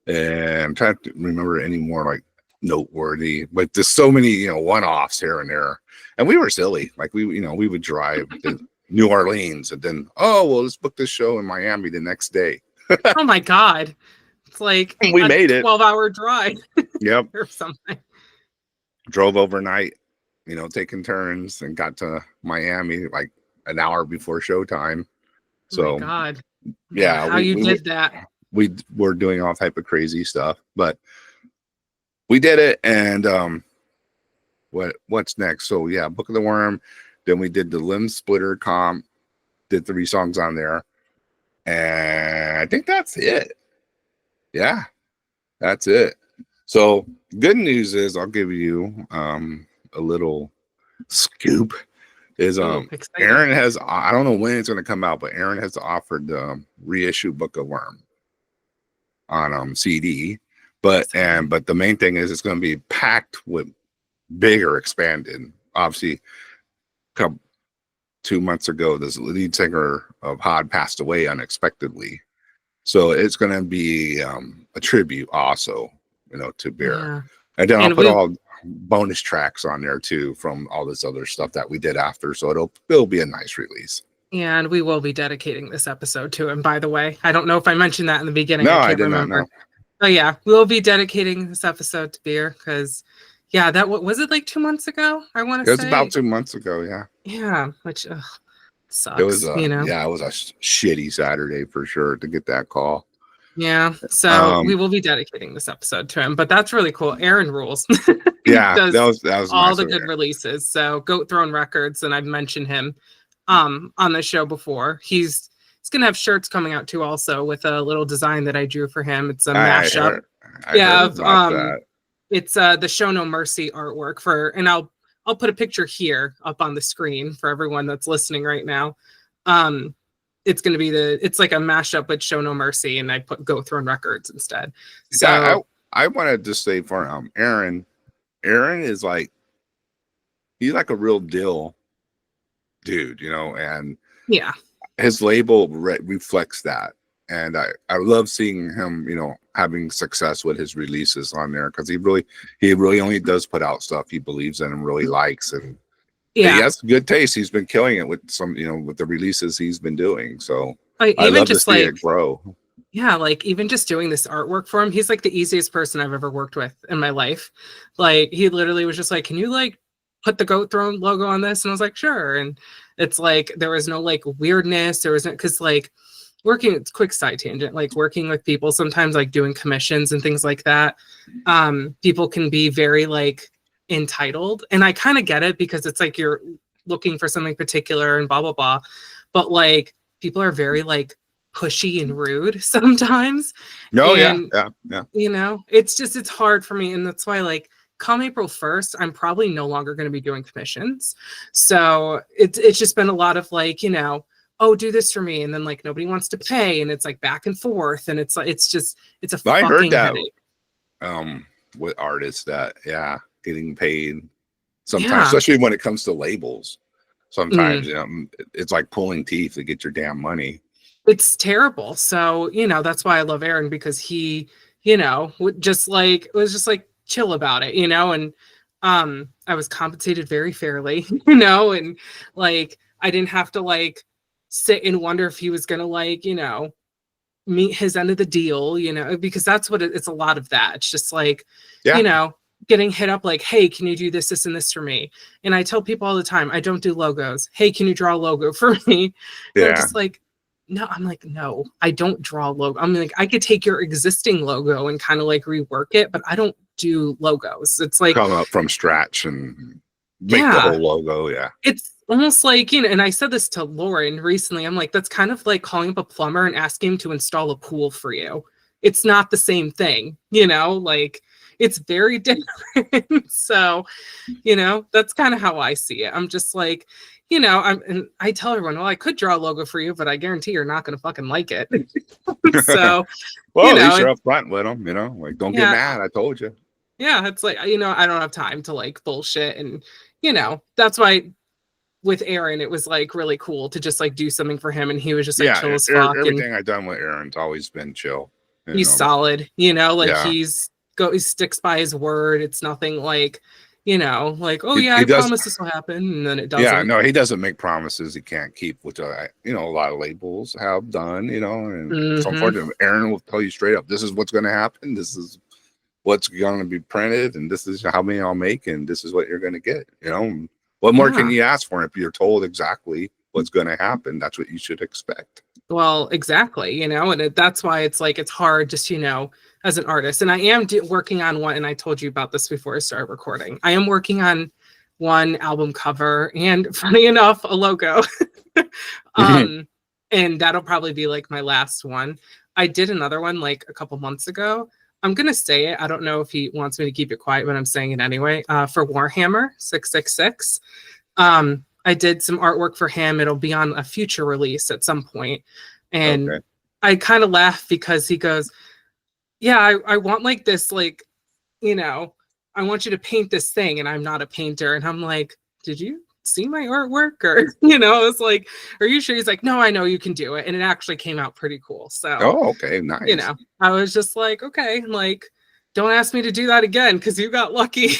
And I'm trying to remember any more like noteworthy, but there's so many, one-offs here and there. And we were silly. Like we would drive to New Orleans and then, let's book this show in Miami the next day. Oh my God. It's like we made it 12-hour drive. Yep. Or something. Drove overnight, taking turns, and got to Miami like an hour before showtime. So, oh my God. Yeah. How you did that. We were doing all type of crazy stuff, but we did it. And what's next? So yeah, Book of the Worm. Then we did the Limb Splitter comp, did 3 songs on there. And I think that's it. Yeah, that's it. So good news is, I'll give you a little scoop. Is Aaron has, I don't know when it's going to come out, but Aaron has offered the reissue Book of Worm on CD. But the main thing is it's going to be packed with bigger, expanded. Obviously, 2 months ago, this lead singer of Hod passed away unexpectedly. So it's going to be a tribute also, to Beer. Yeah. And then I'll put all bonus tracks on there too from all this other stuff that we did after. So it'll be a nice release. Yeah, and we will be dedicating this episode to him, by the way. I don't know if I mentioned that in the beginning. No, I did remember. not know. Oh yeah, we'll be dedicating this episode to Beer because, yeah, that was it like 2 months ago. I want to say it was about 2 months ago. Yeah. Yeah, which sucks. It was yeah, it was a shitty Saturday for sure to get that call. Yeah, so we will be dedicating this episode to him, but that's really cool. Aaron rules. Yeah, that was all nice the good releases. So Goat Throne Records, and I've mentioned him on the show before. He's gonna have shirts coming out too, also with a little design that I drew for him. It's a mashup. It's the Show No Mercy artwork and I'll put a picture here up on the screen for everyone that's listening right now. It's going to be it's like a mashup with Show No Mercy, and I put Go Throne Records instead. So yeah, I wanted to say for Aaron is like, he's like a real deal dude, and yeah, his label reflects that. And I love seeing him, having success with his releases on there, because he really only does put out stuff he believes in and really likes. And yeah, he has good taste. He's been killing it with some, with the releases he's been doing. So I love to see it grow. Yeah, like even just doing this artwork for him, he's like the easiest person I've ever worked with in my life. Like he literally was just like, "Can you like put the Goat Throne logo on this?" And I was like, "Sure." And it's like there was no like weirdness. There wasn't, because like quick side tangent, like working with people sometimes, like doing commissions and things like that, people can be very like entitled, and I kind of get it, because it's like you're looking for something particular and blah blah blah, but like people are very like pushy and rude sometimes. No, and, yeah. It's hard for me, and that's why like come April 1st, I'm probably no longer going to be doing commissions. So it's just been a lot of like, oh, do this for me, and then like nobody wants to pay, and it's like back and forth, and it's like it's a fucking heard that headache. With artists that getting paid sometimes, especially when it comes to labels. Sometimes it's like pulling teeth to get your damn money. It's terrible. So that's why I love Aaron, because he was just like chill about it, and I was compensated very fairly, and like I didn't have to like sit and wonder if he was gonna like meet his end of the deal, because that's what it's a lot of that. It's just like getting hit up like, "Hey, can you do this and this for me?" And I tell people all the time, I don't do logos. "Hey, can you draw a logo for me?" And I'm just like, no, I don't draw a logo. I'm like, I could take your existing logo and kind of like rework it, but I don't do logos. It's like come up from scratch and make the whole logo. Yeah. It's almost like, and I said this to Lauren recently, I'm like, that's kind of like calling up a plumber and asking him to install a pool for you. it's not the same thing, you know, like it's very different. So, you know, that's kind of how I see it. I'm just like, you know, and I tell everyone, well, I could draw a logo for you, but I guarantee you're not going to fucking like it. So, well, you at know, least you're upfront with them, you know, like, don't get mad. I told you. Yeah, it's like, you know, I don't have time to like bullshit. And, you know, that's why with Aaron, it was like really cool to just like do something for him. And he was just like chill as fuck. Everything And I've done with Aaron's always been chill. he's solid, you know, like yeah. he sticks by his word. It's nothing like, you know, like, oh yeah, he I does, promise this will happen, and then it doesn't. Yeah, no, he doesn't make promises he can't keep, which you know, a lot of labels have done, you know, and so unfortunately, Aaron will tell you straight up, this is what's going to happen, this is what's going to be printed, and this is how many I'll make, and this is what you're going to get, you know. What more can you ask for if you're told exactly what's going to happen? That's what you should expect. Well, exactly, you know, and that's why it's like, it's hard just, you know, as an artist. And I am working on one, and I told you about this before I started recording. I am working on one album cover, and funny enough, a logo. And that'll probably be like my last one. I did another one like a couple months ago. I'm going to say it. I don't know if he wants me to keep it quiet, but I'm saying it anyway. For Warhammer 666. I did some artwork for him. It'll be on a future release at some point. And I kind of laugh because he goes, yeah, I want like this, like, you know, I want you to paint this thing, and I'm not a painter. And I'm like, did you see my artwork? Or, you know, it's like, are you sure? He's like, no, I know you can do it. And it actually came out pretty cool. So, nice. You know, I was just like, okay, like, don't ask me to do that again because you got lucky.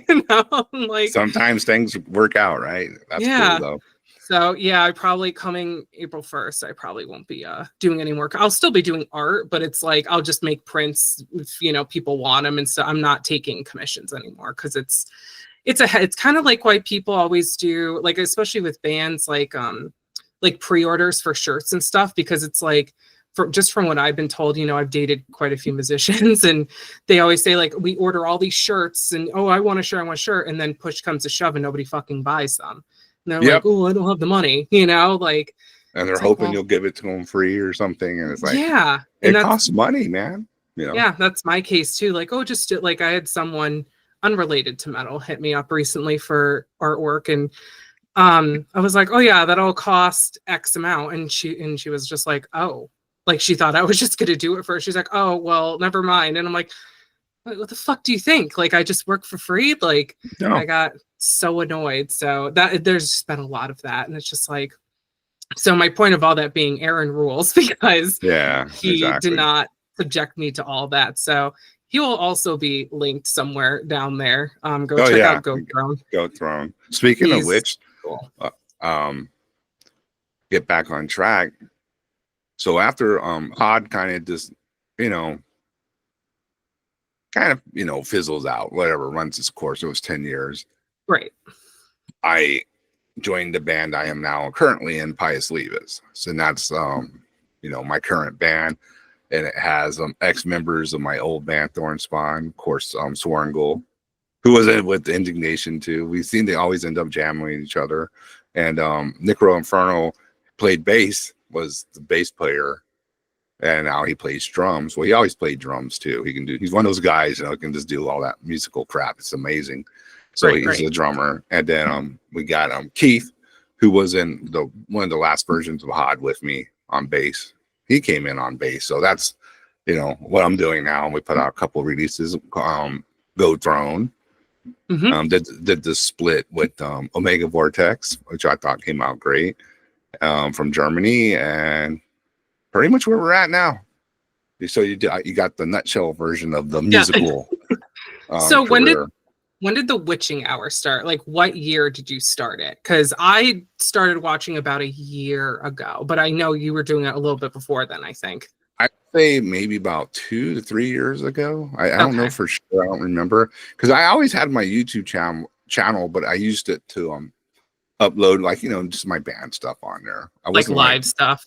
You know, like sometimes things work out, right? That's cool though. So yeah, I probably coming April 1st, I probably won't be doing any more. I'll still be doing art, but it's like I'll just make prints if, you know, people want them, and so I'm not taking commissions anymore because it's kind of like why people always do, like, especially with bands, like pre-orders for shirts and stuff, because it's like, just from what I've been told, you know, I've dated quite a few musicians, and they always say like, we order all these shirts, and oh, I want a shirt, and then push comes to shove and nobody fucking buys them. And they're like, oh, I don't have the money, you know, like, and they're hoping you'll give it to them free or something, and it's like, yeah, it costs money, man. You know? Yeah, that's my case too. Like, oh, just like, I had someone unrelated to metal hit me up recently for artwork, and I was like, oh yeah, that'll cost X amount, and she was just like, oh, like she thought I was just gonna do it for her. She's like, oh well, never mind. And I'm like, what the fuck do you think? Like, I just work for free? Like, no. I got so annoyed. So that there's just been a lot of that, and it's just like, so my point of all that being, Aaron rules, because he did not subject me to all that. So he will also be linked somewhere down there. Go check out Go Throne. Go Throne. Speaking of which, cool. Get back on track. So after Hod kind of just, you know, fizzles out, whatever, runs its course. It was 10 years. Right. I joined the band I am now currently in, Pious Levus. So that's, you know, my current band. And it has ex-members of my old band, Thornspawn, of course, Swarngle, who was in with Indignation too. We seem to always end up jamming with each other. And Necro Inferno played bass, was the bass player, and now he plays drums. Well, he always played drums too. He's one of those guys, you know, can just do all that musical crap. It's amazing. So he's a drummer. And then we got Keith, who was in one of the last versions of Hod with me on bass. He came in on bass. So that's, you know, what I'm doing now. We put out a couple of releases. Go Throne. Did the split with Omega Vortex, which I thought came out great, from Germany, and pretty much where we're at now. So you got the nutshell version of the musical. So when did the Witching Hour start? Like, what year did you start it? Because I started watching about a year ago, but I know you were doing it a little bit before then, I think. I'd say maybe about 2 to 3 years ago. I don't know for sure. I don't remember. Because I always had my YouTube channel, but I used it to upload, like, you know, just my band stuff on there. I like live stuff.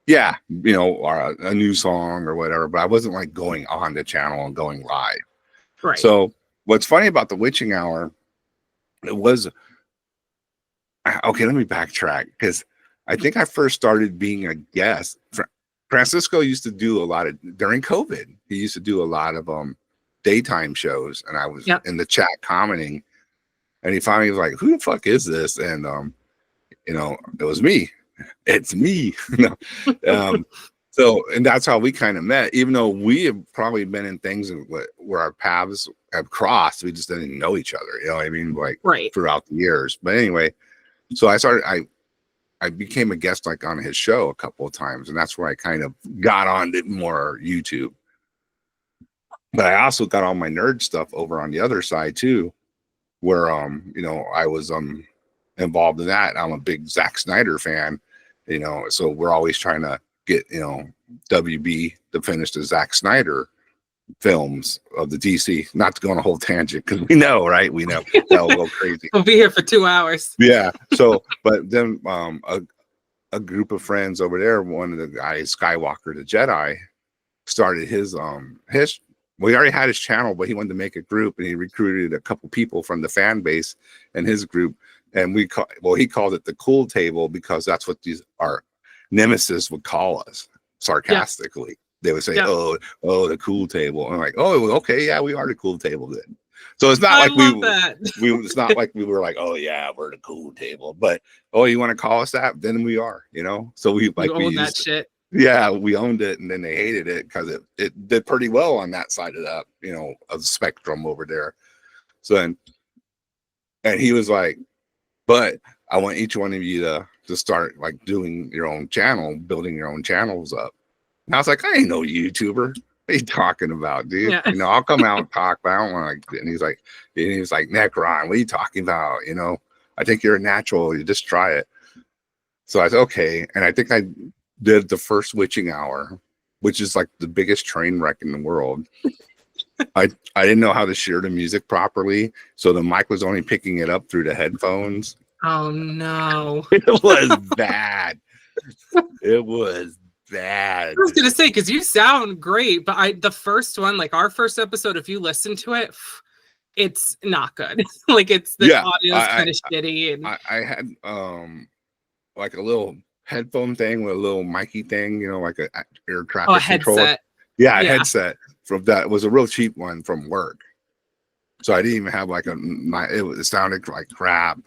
Yeah, you know, or a new song or whatever. But I wasn't like going on the channel and going live. Right. So what's funny about the Witching Hour, it was, okay, let me backtrack, because I think I first started being a guest Francisco used to do a lot of during COVID. He used to do a lot of daytime shows, and I was in the chat commenting, and he finally was like, "Who the fuck is this?" And you know, it was me. It's me. So, and that's how we kind of met. Even though we have probably been in things where our paths have crossed, we just didn't know each other. You know what I mean? Like throughout the years. But anyway, so I became a guest like on his show a couple of times, and that's where I kind of got on to more YouTube. But I also got all my nerd stuff over on the other side too, where you know, I was involved in that. I'm a big Zack Snyder fan, you know, so we're always trying to get, you know, WB to finish the Zack Snyder films of the DC. Not to go on a whole tangent, because we know, right? We know that'll go crazy. We'll be here for 2 hours. Yeah. So, but then a group of friends over there, one of the guys, Skywalker the Jedi, started his we already had his channel, but he wanted to make a group, and he recruited a couple people from the fan base and his group, and he called it the Cool Table, because that's what our nemesis would call us sarcastically. They would say, "Oh, the Cool Table." And I'm like, "Oh, okay, yeah, we are the Cool Table then." So it's not it's not like we were like, "Oh yeah, we're the Cool Table," but you want to call us that? Then we are, you know. So we own that shit. Yeah, we owned it, and then they hated it because it did pretty well on that side of that, you know, of the spectrum over there. So and he was like, "But I want each one of you to start like doing your own channel, building your own channels up." And I was like, "I ain't no YouTuber. What are you talking about, dude? Yeah. You know, I'll come out and talk, but I don't want to." And he's like, "Necron, what are you talking about? You know, I think you're a natural. You just try it." So I said, "Okay." And I think I did the first witching hour, which is like the biggest train wreck in the world. I didn't know how to share the music properly, so the mic was only picking it up through the headphones. Oh no. It was bad. It was bad. I was gonna say, because you sound great, but the first one, like our first episode, if you listen to it, it's not good. Like the audio is kind of shitty. And I had like a little headphone thing with a little mic-y thing, you know, like a air traffic controller. Headset. Yeah, a headset from that. It was a real cheap one from work. So I didn't even have like it sounded like crap,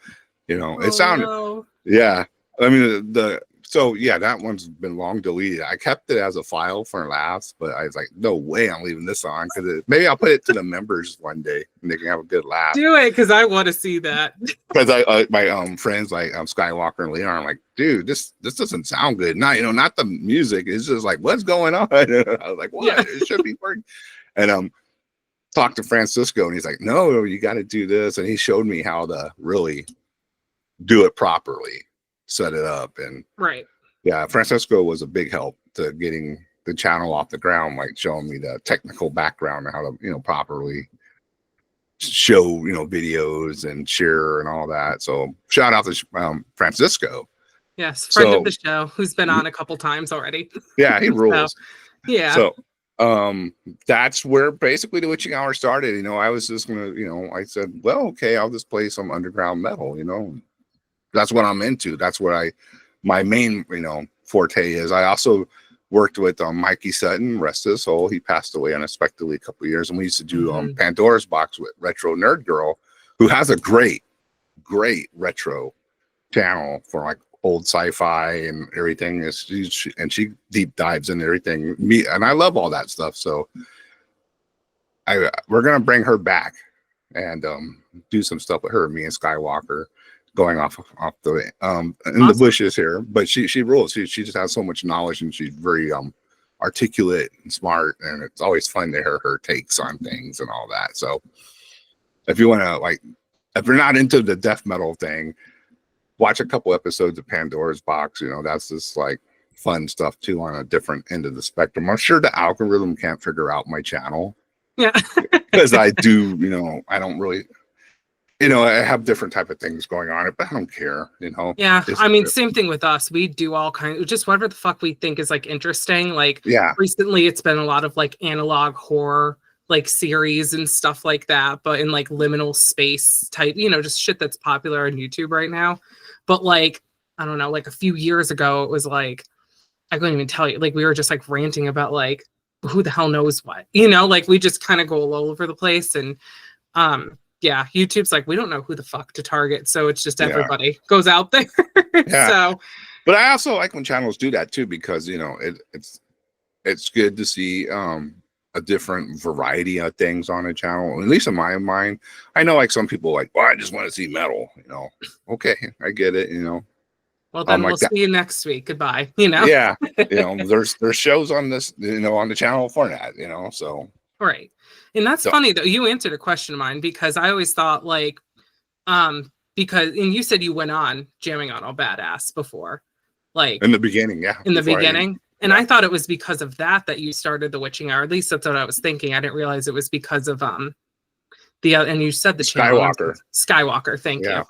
you know. It sounded yeah. I mean that one's been long deleted. I kept it as a file for laughs, but I was like, no way I'm leaving this on, because maybe I'll put it to the members one day and they can have a good laugh. Do it, because I want to see that. Because my friends like Skywalker and Leon are like, dude, this doesn't sound good. Not, you know, not the music. It's just like, what's going on? I was like, what? Yeah. It should be working. And talked to Francisco, and he's like, no, you got to do this. And he showed me how to really do it properly, set it up. And yeah, Francisco was a big help to getting the channel off the ground, like showing me the technical background and how to, you know, properly show, you know, videos and share and all that. So shout out to Francisco. Yes, friend of the show, who's been on a couple times already. Yeah, he rules. Yeah. So that's where basically the witching hour started. You know, I was just gonna, you know, I said, well, okay, I'll just play some underground metal, you know. That's what I'm into. That's what my main, you know, forte is. I also worked with Mikey Sutton, rest his soul. He passed away unexpectedly a couple of years, and we used to do Pandora's Box with Retro Nerd Girl, who has a great retro channel for like old sci-fi and everything. She deep dives into everything. And I love all that stuff. So we're gonna bring her back and do some stuff with her, me and Skywalker, going off the in the bushes here. But she rules. She just has so much knowledge, and she's very articulate and smart, and it's always fun to hear her takes on things and all that. So if you want to, like, if you're not into the death metal thing, watch a couple episodes of Pandora's Box. You know, that's just like fun stuff too on a different end of the spectrum. I'm sure the algorithm can't figure out my channel. Yeah. Because I do, you know, I don't really, you know, I have different type of things going on, but I don't care, you know. Yeah, I mean, same thing with us. We do all kinds of just whatever the fuck we think is like interesting. Like, recently it's been a lot of like analog horror, like series and stuff like that, but in like liminal space type, you know, just shit that's popular on YouTube right now. But like, I don't know, like a few years ago, it was like I couldn't even tell you. Like, we were just like ranting about like who the hell knows what, like we just kind of go all over the place. And yeah, YouTube's like, we don't know who the fuck to target, so it's just everybody goes out there. So, but I also like when channels do that too, because it's good to see a different variety of things on a channel. At least in my mind, I know like some people like, well, I just want to see metal. Okay, I get it. Well, then we'll see you next week. Goodbye. Yeah. There's shows on this, on the channel for that. So. Right. And that's funny though. You answered a question of mine, because I always thought like, and you said you went on Jamming on All Badass before, like in the beginning. Yeah. In the beginning. And I thought it was because of that you started the Witching Hour. At least that's what I was thinking. I didn't realize it was because of and you said the Skywalker. Thank you.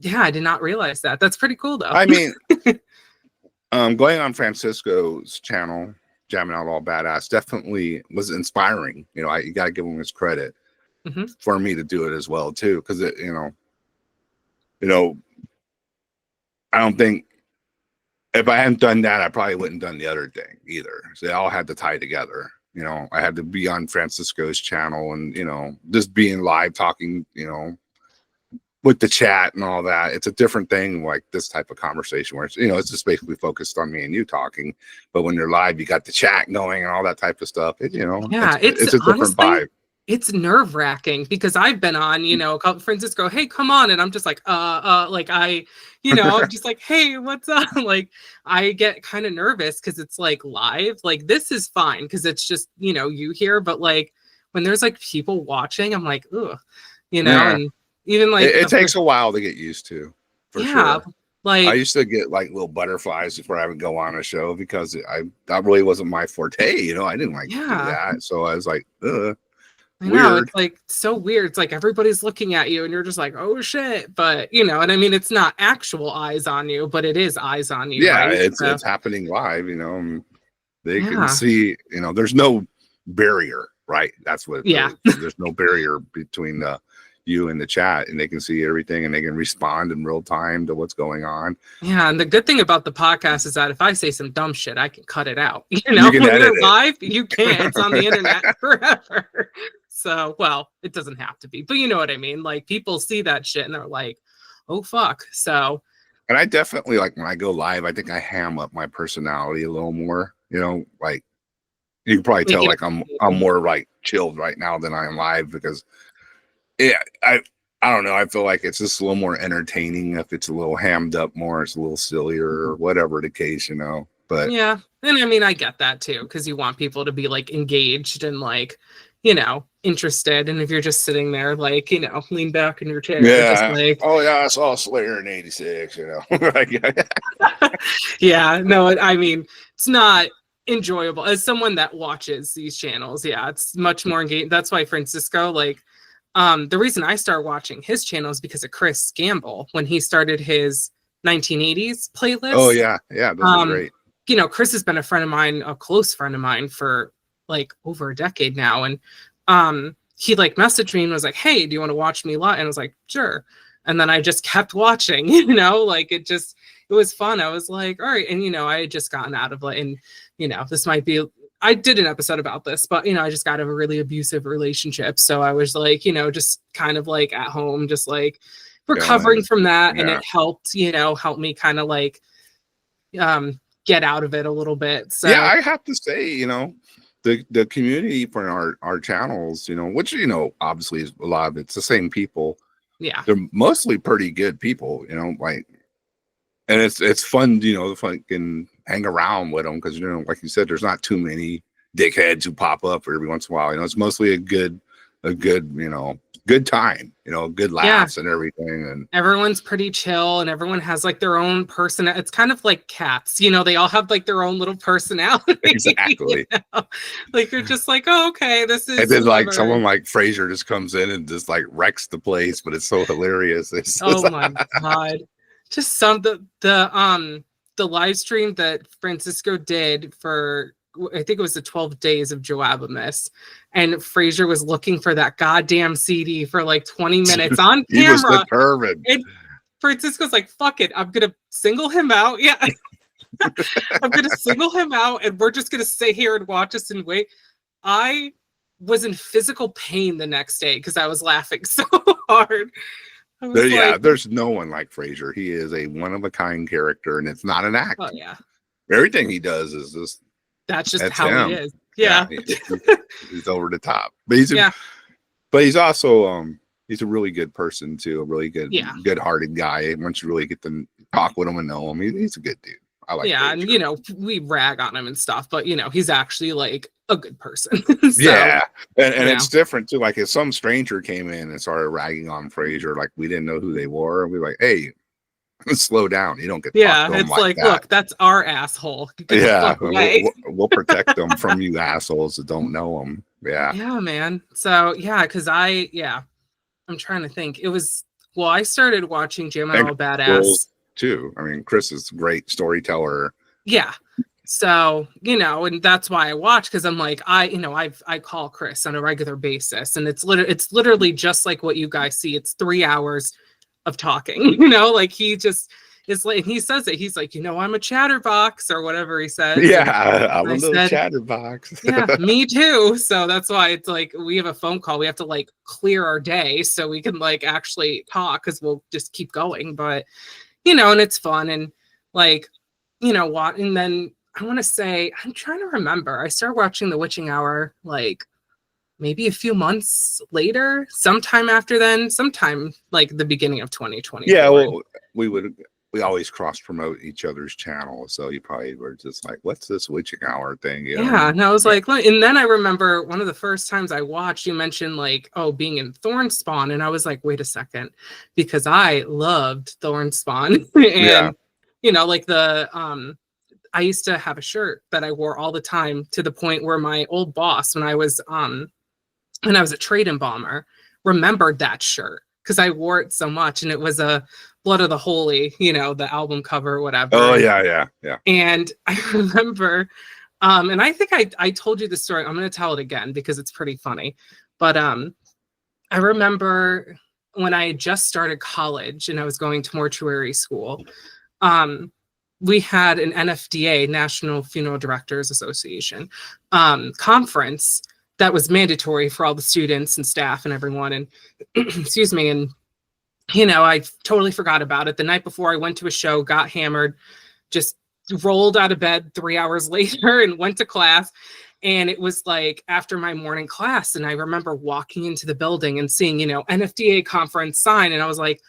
Yeah, I did not realize that. That's pretty cool though. I mean, going on Francisco's channel, Jamming Out All Badass, definitely was inspiring. You got to give him his credit for me to do it as well too, because I don't think if I hadn't done that, I probably wouldn't have done the other thing either. So they all had to tie together. I had to be on Francisco's channel and just being live talking, with the chat and all that. It's a different thing, like this type of conversation where it's it's just basically focused on me and you talking, but when you're live you got the chat going and all that type of stuff. It's a different vibe. It's nerve-wracking because I've been on, a couple friends just go, hey, come on, and I'm just like like I'm just like, hey, what's up? Like I get kind of nervous because it's like live. Like this is fine because it's just you here, but like when there's like people watching, I'm like, ugh, and even like it takes a while to get used to, for sure. Like I used to get like little butterflies before I would go on a show because that really wasn't my forte. I didn't like to do that. So I was like, ugh. I know, it's like so weird. It's like everybody's looking at you and you're just like, oh shit. But and I mean it's not actual eyes on you, but it is eyes on you. Yeah, right? it's happening live, they can see, there's no barrier, right? That's what there's no barrier between you and the chat, and they can see everything and they can respond in real time to what's going on. Yeah, and the good thing about the podcast is that if I say some dumb shit, I can cut it out. You can when you're live, you can't. It's on the internet forever. So, well, it doesn't have to be, but you know what I mean? Like people see that shit and they're like, oh fuck. So, and I definitely like when I go live, I think I ham up my personality a little more, like you can probably tell like I'm more like chilled right now than I am live because I don't know. I feel like it's just a little more entertaining if it's a little hammed up more. It's a little sillier or whatever the case, But yeah, and I mean, I get that too because you want people to be like engaged and like, interested. And if you're just sitting there, like, lean back in your chair, just like, oh yeah, I saw Slayer in '86, Yeah, no, I mean, it's not enjoyable as someone that watches these channels. Yeah, it's much more engaged. That's why Francisco, like. The reason I started watching his channel is because of Chris Gamble when he started his 1980s playlist. Oh yeah, those are great. Chris has been a friend of mine, a close friend of mine for like over a decade now, and he like messaged me and was like, "Hey, do you want to watch me live?" And I was like, "Sure." And then I just kept watching. Like it was fun. I was like, "All right," and I had just gotten out of like, and this might be. I did an episode about this, but I just got out of a really abusive relationship. So I was like, just kind of like at home, just like recovering from that. Yeah. And it helped, help me kind of like get out of it a little bit. So yeah, I have to say, the community for our channels, which, obviously is a lot of it's the same people. Yeah. They're mostly pretty good people, like, and it's fun, fucking hang around with them because like you said, there's not too many dickheads who pop up every once in a while. It's mostly a good good time, good laughs and everything, and everyone's pretty chill and everyone has like their own person. It's kind of like cats, they all have like their own little personality. Exactly. Like you're just like, oh, okay, this is. And then like someone like Fraser just comes in and just like wrecks the place, but it's so hilarious. My god. Just the live stream that Francisco did for, I think it was the 12 days of Joabimus, and Fraser was looking for that goddamn CD for like 20 minutes on camera. He was determined. And Francisco's like, fuck it, I'm gonna single him out. Yeah. I'm going to single him out and we're just going to sit here and watch us and wait. I was in physical pain the next day because I was laughing so hard. There's no one like Frasier. He is a one-of-a-kind character, and it's not an act. Oh, yeah. Everything he does is just... That's how he is. Yeah. He's over the top. But he's also... he's a really good person, too. A really good-hearted guy. Once you really get to talk with him and know him, he's a good dude. I like Frasier. And, we rag on him and stuff, but, he's actually, like, a good person. And it's different, too. Like, if some stranger came in and started ragging on Frasier, like, we didn't know who they were, and we're like, hey, slow down. You don't get to talk to him like that. Look, that's our asshole. We'll protect them from you assholes that don't know him. Yeah, man. So, because I'm trying to think. I started watching Gemini Badass too. I mean, Chris is a great storyteller. Yeah. So, and that's why I watch, because I'm like, I call Chris on a regular basis, and it's literally just like what you guys see. It's 3 hours of talking, like he just is like, he says it. He's like, I'm a chatterbox or whatever he says. Yeah, I'm a little chatterbox. Yeah, me too. So that's why it's like we have a phone call. We have to like clear our day so we can like actually talk, because we'll just keep going. But and it's fun, and like what, and then I want to say, I'm trying to remember. I started watching The Witching Hour like maybe a few months later, sometime after then, sometime like the beginning of 2020. Yeah, well, we always cross promote each other's channels, so you probably were just like, "What's this Witching Hour thing?" Yeah, and I was like, and then I remember one of the first times I watched, you mentioned like, being in Thornspawn, and I was like, wait a second, because I loved Thornspawn, and like the I used to have a shirt that I wore all the time, to the point where my old boss, when I was a trade embalmer, remembered that shirt because I wore it so much, and it was a Blood of the Holy, the album cover or whatever. Oh yeah. And I remember, and I think I told you the story. I'm going to tell it again because it's pretty funny. But I remember when I had just started college and I was going to mortuary school. We had an NFDA, National Funeral Directors Association, conference that was mandatory for all the students and staff and everyone. And excuse me. And, I totally forgot about it. The night before, I went to a show, got hammered, just rolled out of bed 3 hours later and went to class. And it was like after my morning class. And I remember walking into the building and seeing, NFDA conference sign. And I was like,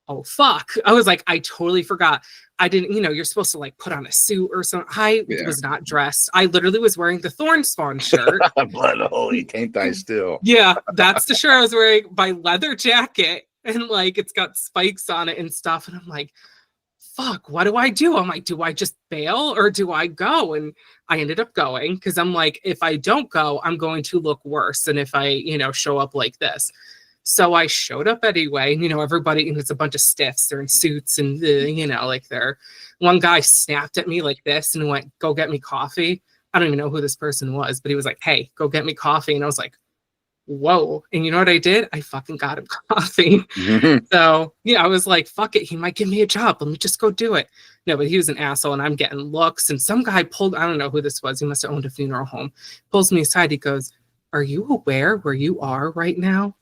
oh, fuck. I was like, I totally forgot. I didn't, you're supposed to like put on a suit or something. I was not dressed. I literally was wearing the Thornspawn shirt. Blood holy, can't I still? Yeah, that's the shirt I was wearing, my leather jacket. And like, it's got spikes on it and stuff. And I'm like, fuck, what do I do? I'm like, do I just bail or do I go? And I ended up going, because I'm like, if I don't go, I'm going to look worse than if I, show up like this. So I showed up anyway, and, everybody, and it's a bunch of stiffs, they're in suits, and, like one guy snapped at me like this and went, go get me coffee. I don't even know who this person was, but he was like, hey, go get me coffee. And I was like, whoa. And you know what I did? I fucking got him coffee. Mm-hmm. So, I was like, fuck it. He might give me a job. Let me just go do it. No, but he was an asshole, and I'm getting looks. And some guy pulled, I don't know who this was. He must have owned a funeral home. Pulls me aside. He goes, are you aware where you are right now?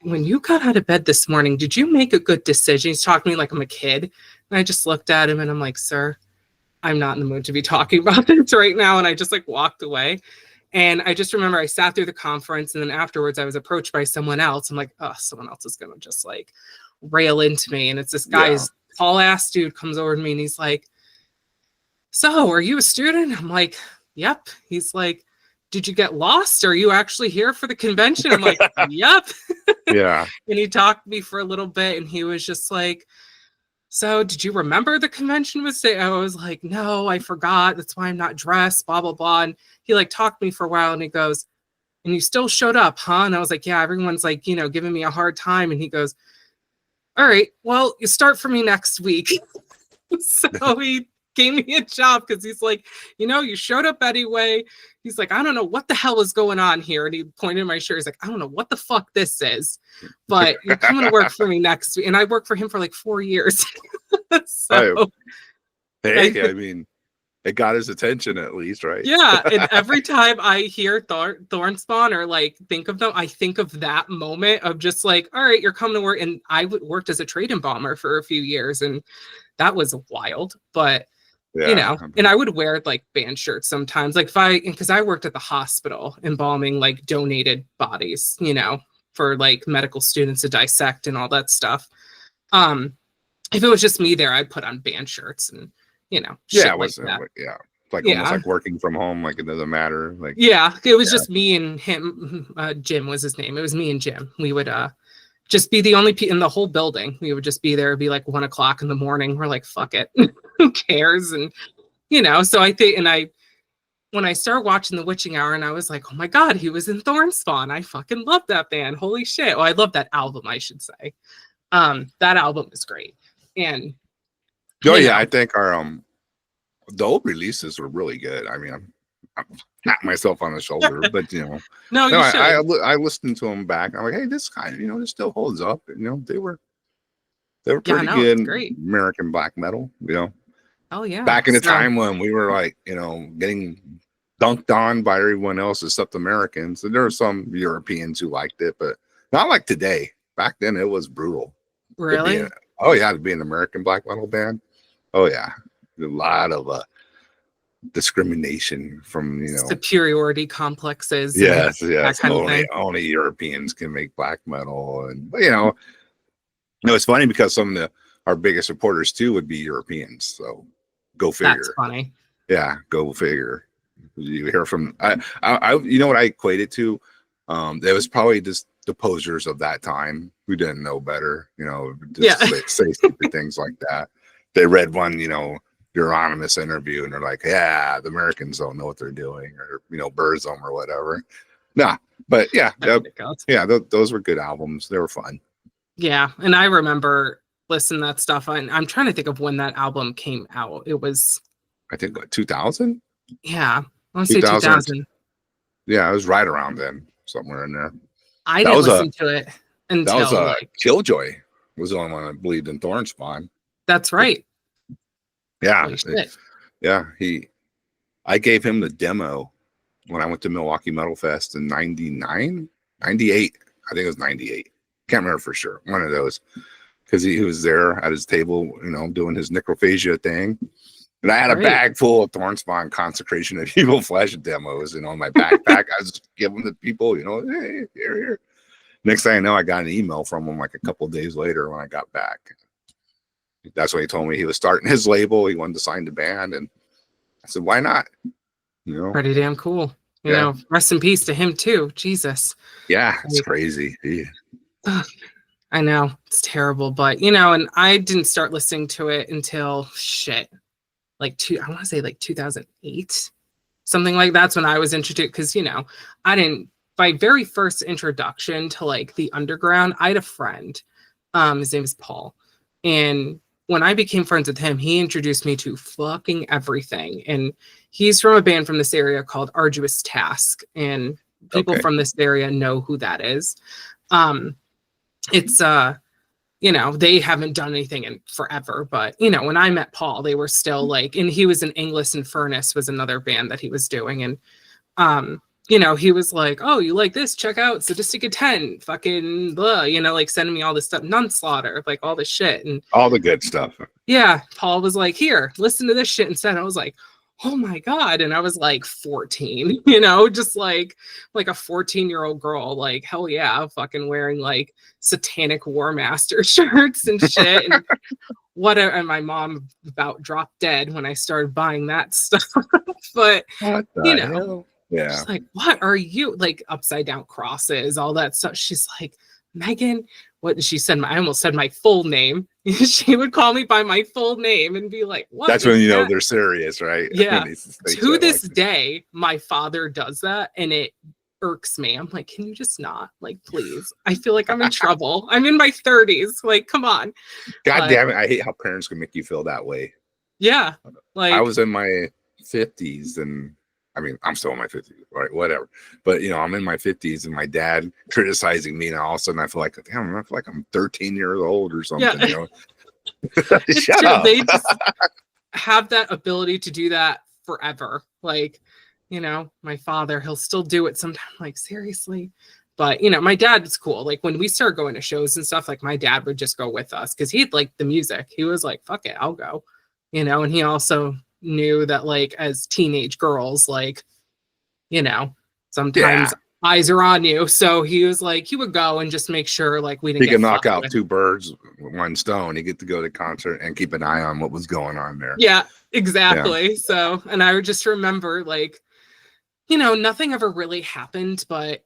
When you got out of bed this morning, did you make a good decision? He's talking to me like I'm a kid. And I just looked at him and I'm like, sir, I'm not in the mood to be talking about this right now. And I just like walked away. And I just remember I sat through the conference, and then afterwards I was approached by someone else. I'm like, oh, someone else is going to just like rail into me. And it's this guy's tall ass dude comes over to me and he's like, so are you a student? I'm like, yep. He's like, did you get lost? Are you actually here for the convention? I'm like, yep. Yeah. And he talked to me for a little bit, and he was just like, so did you remember the convention was today? I was like, no, I forgot. That's why I'm not dressed, blah, blah, blah. And he like talked to me for a while, and he goes, and you still showed up, huh? And I was like, yeah, everyone's like, giving me a hard time. And he goes, all right, well, you start for me next week. So he gave me a job because he's like, you showed up anyway. He's like, I don't know what the hell is going on here. And he pointed at my shirt. He's like, I don't know what the fuck this is, but you're coming to work for me next week. And I worked for him for like 4 years. So Hey, I mean, it got his attention at least, right? Yeah, and every time I hear Thornspawn or like think of them, I think of that moment of just like, all right, you're coming to work. And I worked as a trade embalmer for a few years, and that was wild. But you know, and I would wear like band shirts sometimes, like because I worked at the hospital embalming like donated bodies, you know, for like medical students to dissect and all that stuff. If it was just me there, I'd put on band shirts and, you know, shit yeah, it like was that. like almost like working from home, like it doesn't matter. Like it was just me and him. Jim was his name. It was me and Jim. We would just be the only in the whole building. We would just be there. It'd be like 1 o'clock in the morning. We're like, fuck it, who cares? And you know, so I think, and when I started watching The Witching Hour, and I was like, oh my god, he was in Thornspawn. I fucking love that band. Holy shit! Oh, I love that album. I should say, that album is great. And I think our the old releases were really good. I mean, I'm patting myself on the shoulder, but you know, I listened to them back. I'm like, hey, this guy, you know, this still holds up. You know, they were pretty good. Great American black metal. You know, oh yeah, back in the time when we were like, you know, getting dunked on by everyone else except Americans. And there were some Europeans who liked it, but not like today. Back then, it was brutal. Really? To be an American black metal band. Oh yeah, a lot of discrimination from, you know, superiority complexes. Yes. Only Europeans can make black metal, and you know, it's funny because some of our biggest supporters too would be Europeans. So go figure. That's funny. Yeah, go figure. You hear from I you know what I equate it to? It was probably just the posers of that time who didn't know better, you know, just say stupid things like that. They read one, you know, Euronymous interview, and they're like, yeah, the Americans don't know what they're doing, or, you know, Burzum or whatever. Nah, but yeah, those were good albums. They were fun. Yeah, and I remember listening to that stuff. I'm trying to think of when that album came out. It was, I think, 2000? Yeah, I want to say 2000. Yeah, it was right around then, somewhere in there. I didn't listen to it until that was Killjoy was the only one I believed in Thornspawn. That's right. Yeah. Yeah. I gave him the demo when I went to Milwaukee Metal Fest in 98. I think it was 98. Can't remember for sure. One of those. Because he was there at his table, you know, doing his necrophagia thing. And I had a bag full of Thornspawn Consecration of Evil Flesh demos, you know, in my backpack. I was giving them to people, you know, hey, here. Next thing I know, I got an email from him like a couple of days later when I got back. That's when he told me he was starting his label. He wanted to sign the band. And I said, why not? You know, pretty damn cool. You know, rest in peace to him too. Jesus. Yeah, it's crazy. I know. It's terrible. But, you know, and I didn't start listening to it until I want to say like 2008, something like that's when I was introduced. Because, you know, my very first introduction to like the underground, I had a friend. His name is Paul. And when I became friends with him, he introduced me to fucking everything. And he's from a band from this area called Arduous Task. And people from this area know who that is. It's, you know, they haven't done anything in forever. But, you know, when I met Paul, they were still like, and he was in Inglis and Furnace was another band that he was doing. And, you know, he was like, oh, you like this? Check out Sadistic Intent, fucking blah, you know, like sending me all this stuff, Nunslaughter, like all this shit. And all the good stuff. Yeah. Paul was like, here, listen to this shit instead. I was like, oh my God. And I was like 14, you know, just like a 14-year-old girl, like, hell yeah, fucking wearing like Satanic War Master shirts and shit. And whatever. And my mom about dropped dead when I started buying that stuff. But, you know. Hell? Yeah. She's like, what are you, like, upside down crosses, all that stuff. She's like, Megan, what did she said? I almost said my full name. She would call me by my full name and be like, what? That's when you know they're serious, right? Yeah. To this day, my father does that and it irks me. I'm like, can you just not? Like, please. I feel like I'm in trouble. I'm in my 30s. Like, come on. God damn it. I hate how parents can make you feel that way. Yeah. Like, I was in my 50s and I mean, I'm still in my 50s, right? Whatever. But, you know, I'm in my 50s and my dad criticizing me. And all of a sudden I feel like, damn, I feel like I'm 13 years old or something. Yeah. You know? Shut up. have that ability to do that forever. Like, my father, he'll still do it sometimes. Like, seriously. But, my dad was cool. Like, when we started going to shows and stuff, like, my dad would just go with us because he'd like the music. He was like, fuck it, I'll go. And he also knew that, like, as teenage girls, like, sometimes eyes are on you. So he was like, he would go and just make sure, like, we didn't get knock out two birds with one stone. You get to go to the concert and keep an eye on what was going on there. Yeah, exactly. Yeah. So, and I would just remember, like, nothing ever really happened, but,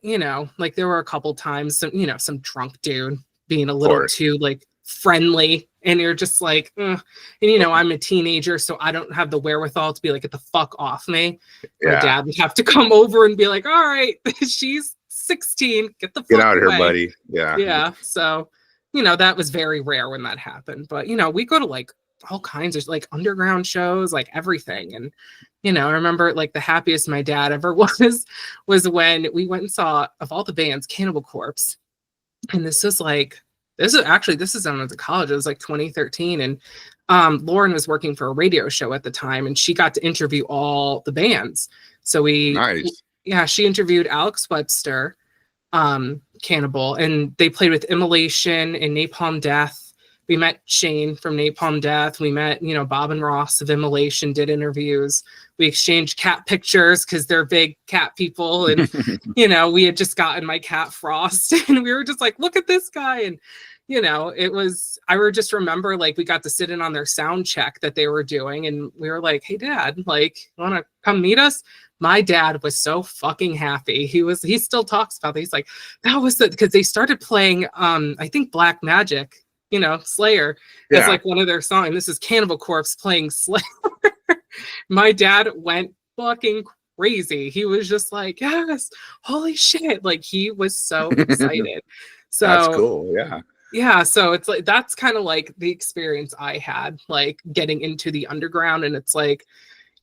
like, there were a couple times, some drunk dude being a little too, like, friendly, and you're just like, and I'm a teenager, so I don't have the wherewithal to be like, get the fuck off me. Yeah. My dad would have to come over and be like, all right, she's 16, get the fuck out of here, buddy. Yeah. So, that was very rare when that happened, but we go to like all kinds of like underground shows, like everything. And I remember like the happiest my dad ever was when we went and saw, of all the bands, Cannibal Corpse. And this is when I was at college. It was like 2013. And Lauren was working for a radio show at the time, and she got to interview all the bands. So she interviewed Alex Webster, Cannibal, and they played with Immolation and Napalm Death. We met Shane from Napalm Death. We met, Bob and Ross of Immolation, did interviews. We exchanged cat pictures because they're big cat people. And, we had just gotten my cat Frost, and we were just like, look at this guy. And, I would just remember, like, we got to sit in on their sound check that they were doing. And we were like, hey, Dad, like, you want to come meet us? My dad was so fucking happy. He still talks about it. He's like, that was because they started playing, I think Black Magic, Slayer. That's like one of their songs. This is Cannibal Corpse playing Slayer. My dad went fucking crazy. He was just like, yes, holy shit. Like, he was so excited. So that's cool. Yeah. So it's like, that's kind of like the experience I had, like, getting into the underground. And it's like,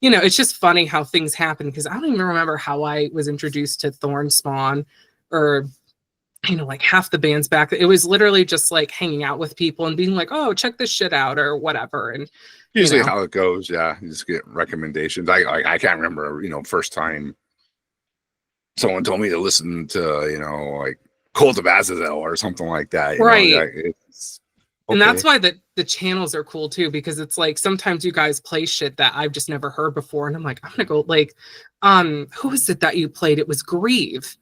it's just funny how things happen, because I don't even remember how I was introduced to Thornspawn, or like half the bands back. It was literally just like hanging out with people and being like, oh, check this shit out or whatever. And usually how it goes. Yeah. You just get recommendations. I can't remember, first time someone told me to listen to, like Cult of Azazel or something like that. Right. And that's why the channels are cool too, because it's like, sometimes you guys play shit that I've just never heard before. And I'm like, I'm going to go like, who was it that you played? It was Grieve.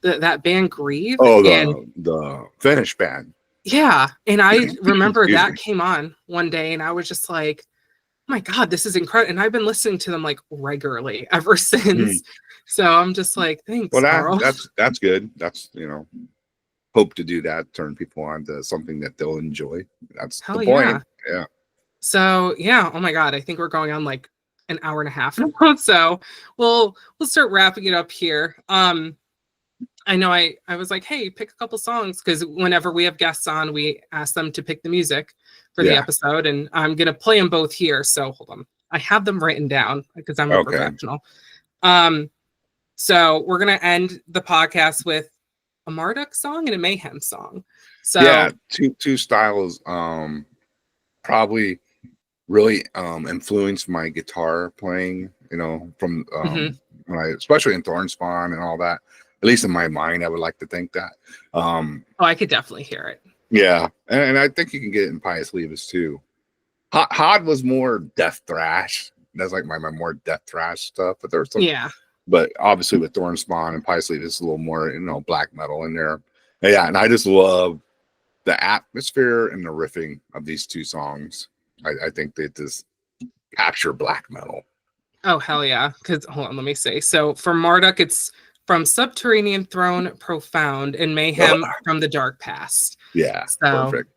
That band Grieve. Oh, the Finnish band. Yeah. And I remember that came on one day, and I was just like, oh my God, this is incredible. And I've been listening to them like regularly ever since. So I'm just like, thanks. Well, Carl. that's good. That's, hope to do that, turn people on to something that they'll enjoy. That's the point. Yeah. So yeah. Oh my God. I think we're going on like an hour and a half now. So we'll start wrapping it up here. I know I was like, hey, pick a couple songs, because whenever we have guests on, we ask them to pick the music for the episode, and I'm going to play them both here. So hold on. I have them written down because I'm a professional. So we're going to end the podcast with a Marduk song and a Mayhem song. So yeah, two styles probably really influenced my guitar playing, from when especially in Thornspawn and all that. At least in my mind, I would like to think that. I could definitely hear it. Yeah, and I think you can get it in Pious Levus too. Hod was more death thrash. That's like my more death thrash stuff. But there's some, but obviously with Thornspawn and Pious Levus, a little more black metal in there. Yeah, and I just love the atmosphere and the riffing of these two songs. I think they just capture black metal. Oh hell yeah! Because hold on, let me say. So for Marduk, it's from Subterranean Throne Profound, and Mayhem from the Dark Past. Yeah, so, perfect.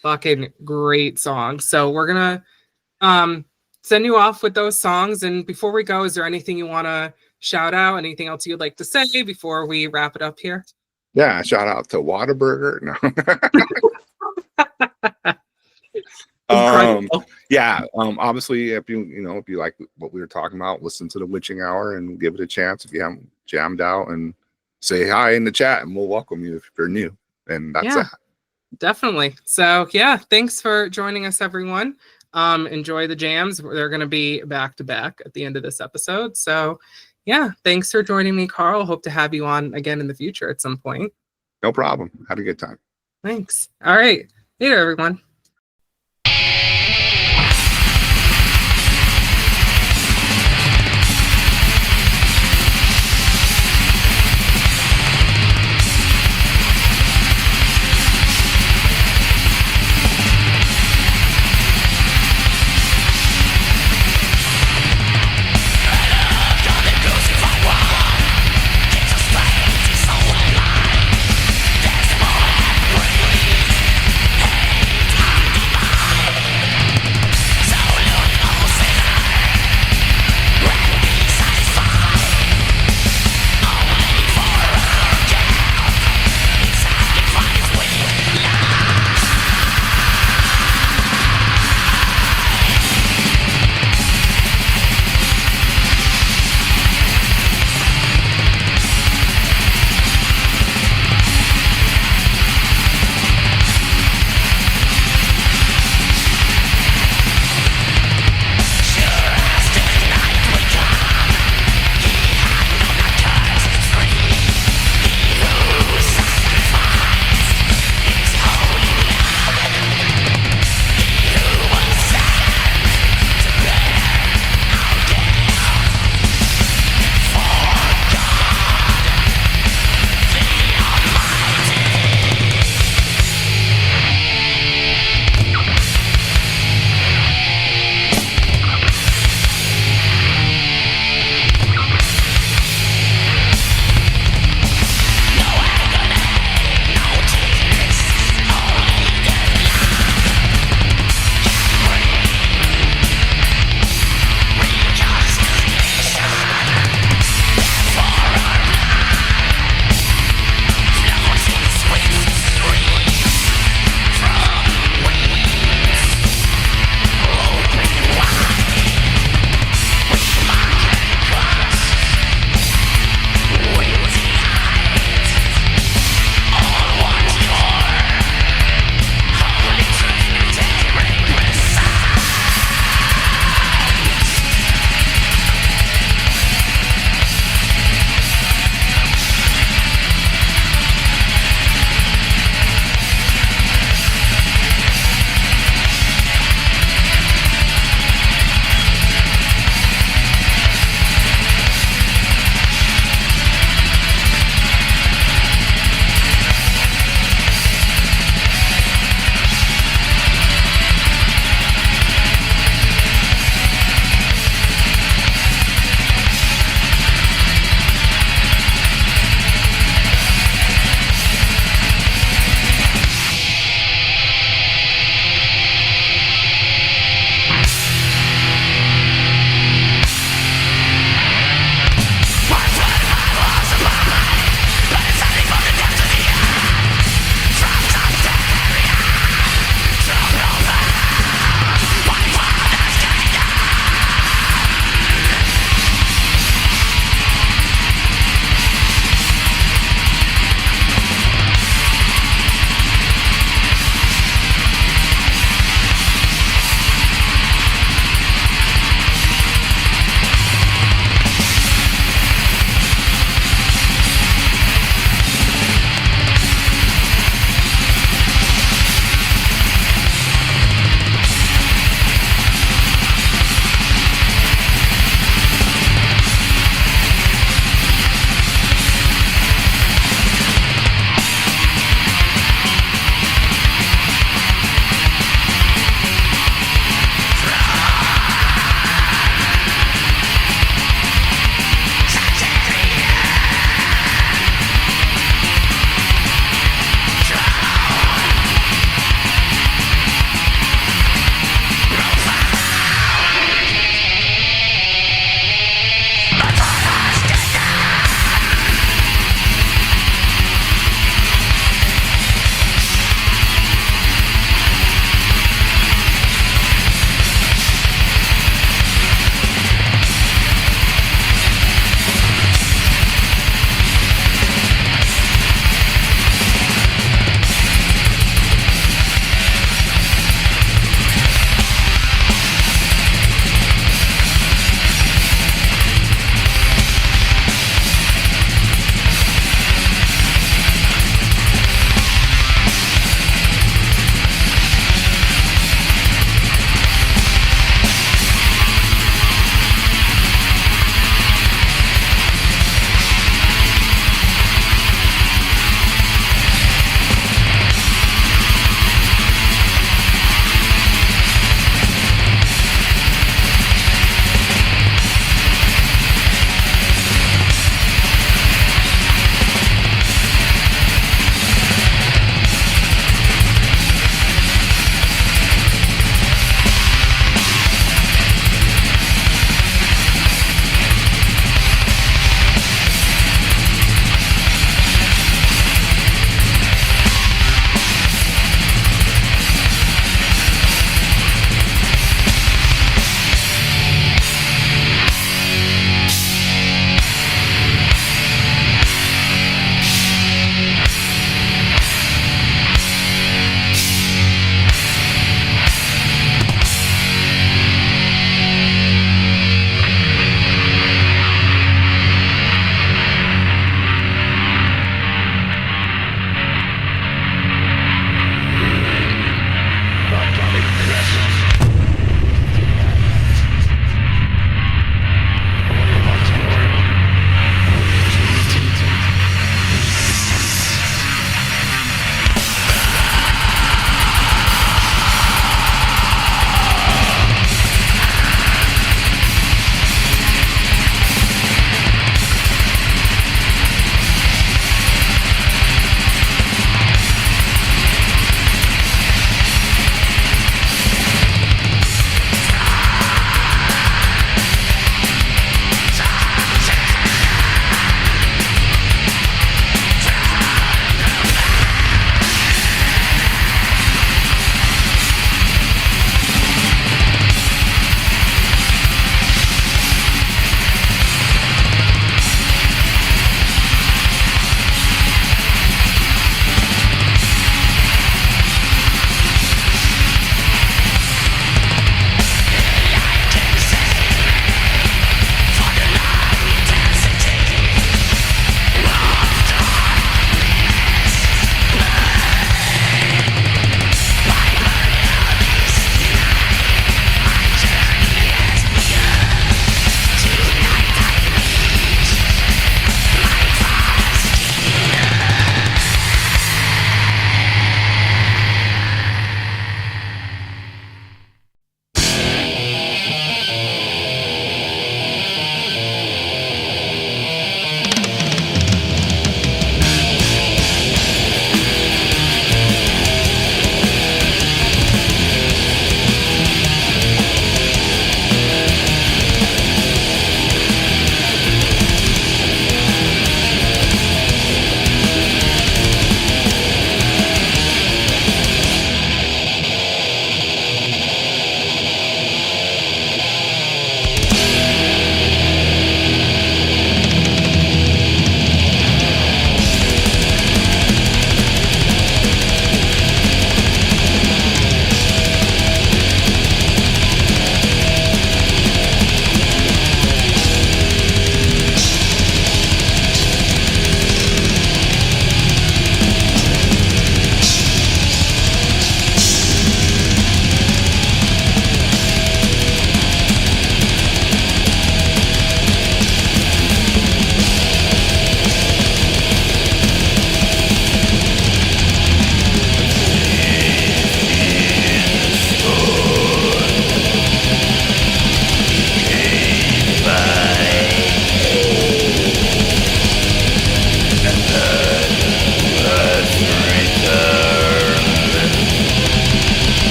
Fucking great song. So we're gonna send you off with those songs. And before we go, is there anything you want to shout out? Anything else you'd like to say before we wrap it up here? Yeah, shout out to Whataburger. No. Obviously, if you like what we were talking about, listen to the Witching Hour and give it a chance. If you haven't jammed out, and say hi in the chat, and we'll welcome you if you're new. And that's that. Definitely. So yeah, thanks for joining us, everyone. Enjoy the jams. They're going to be back to back at the end of this episode. So yeah, thanks for joining me, Carl. Hope to have you on again in the future at some point. No problem. Had a good time. Thanks. All right. Later, everyone.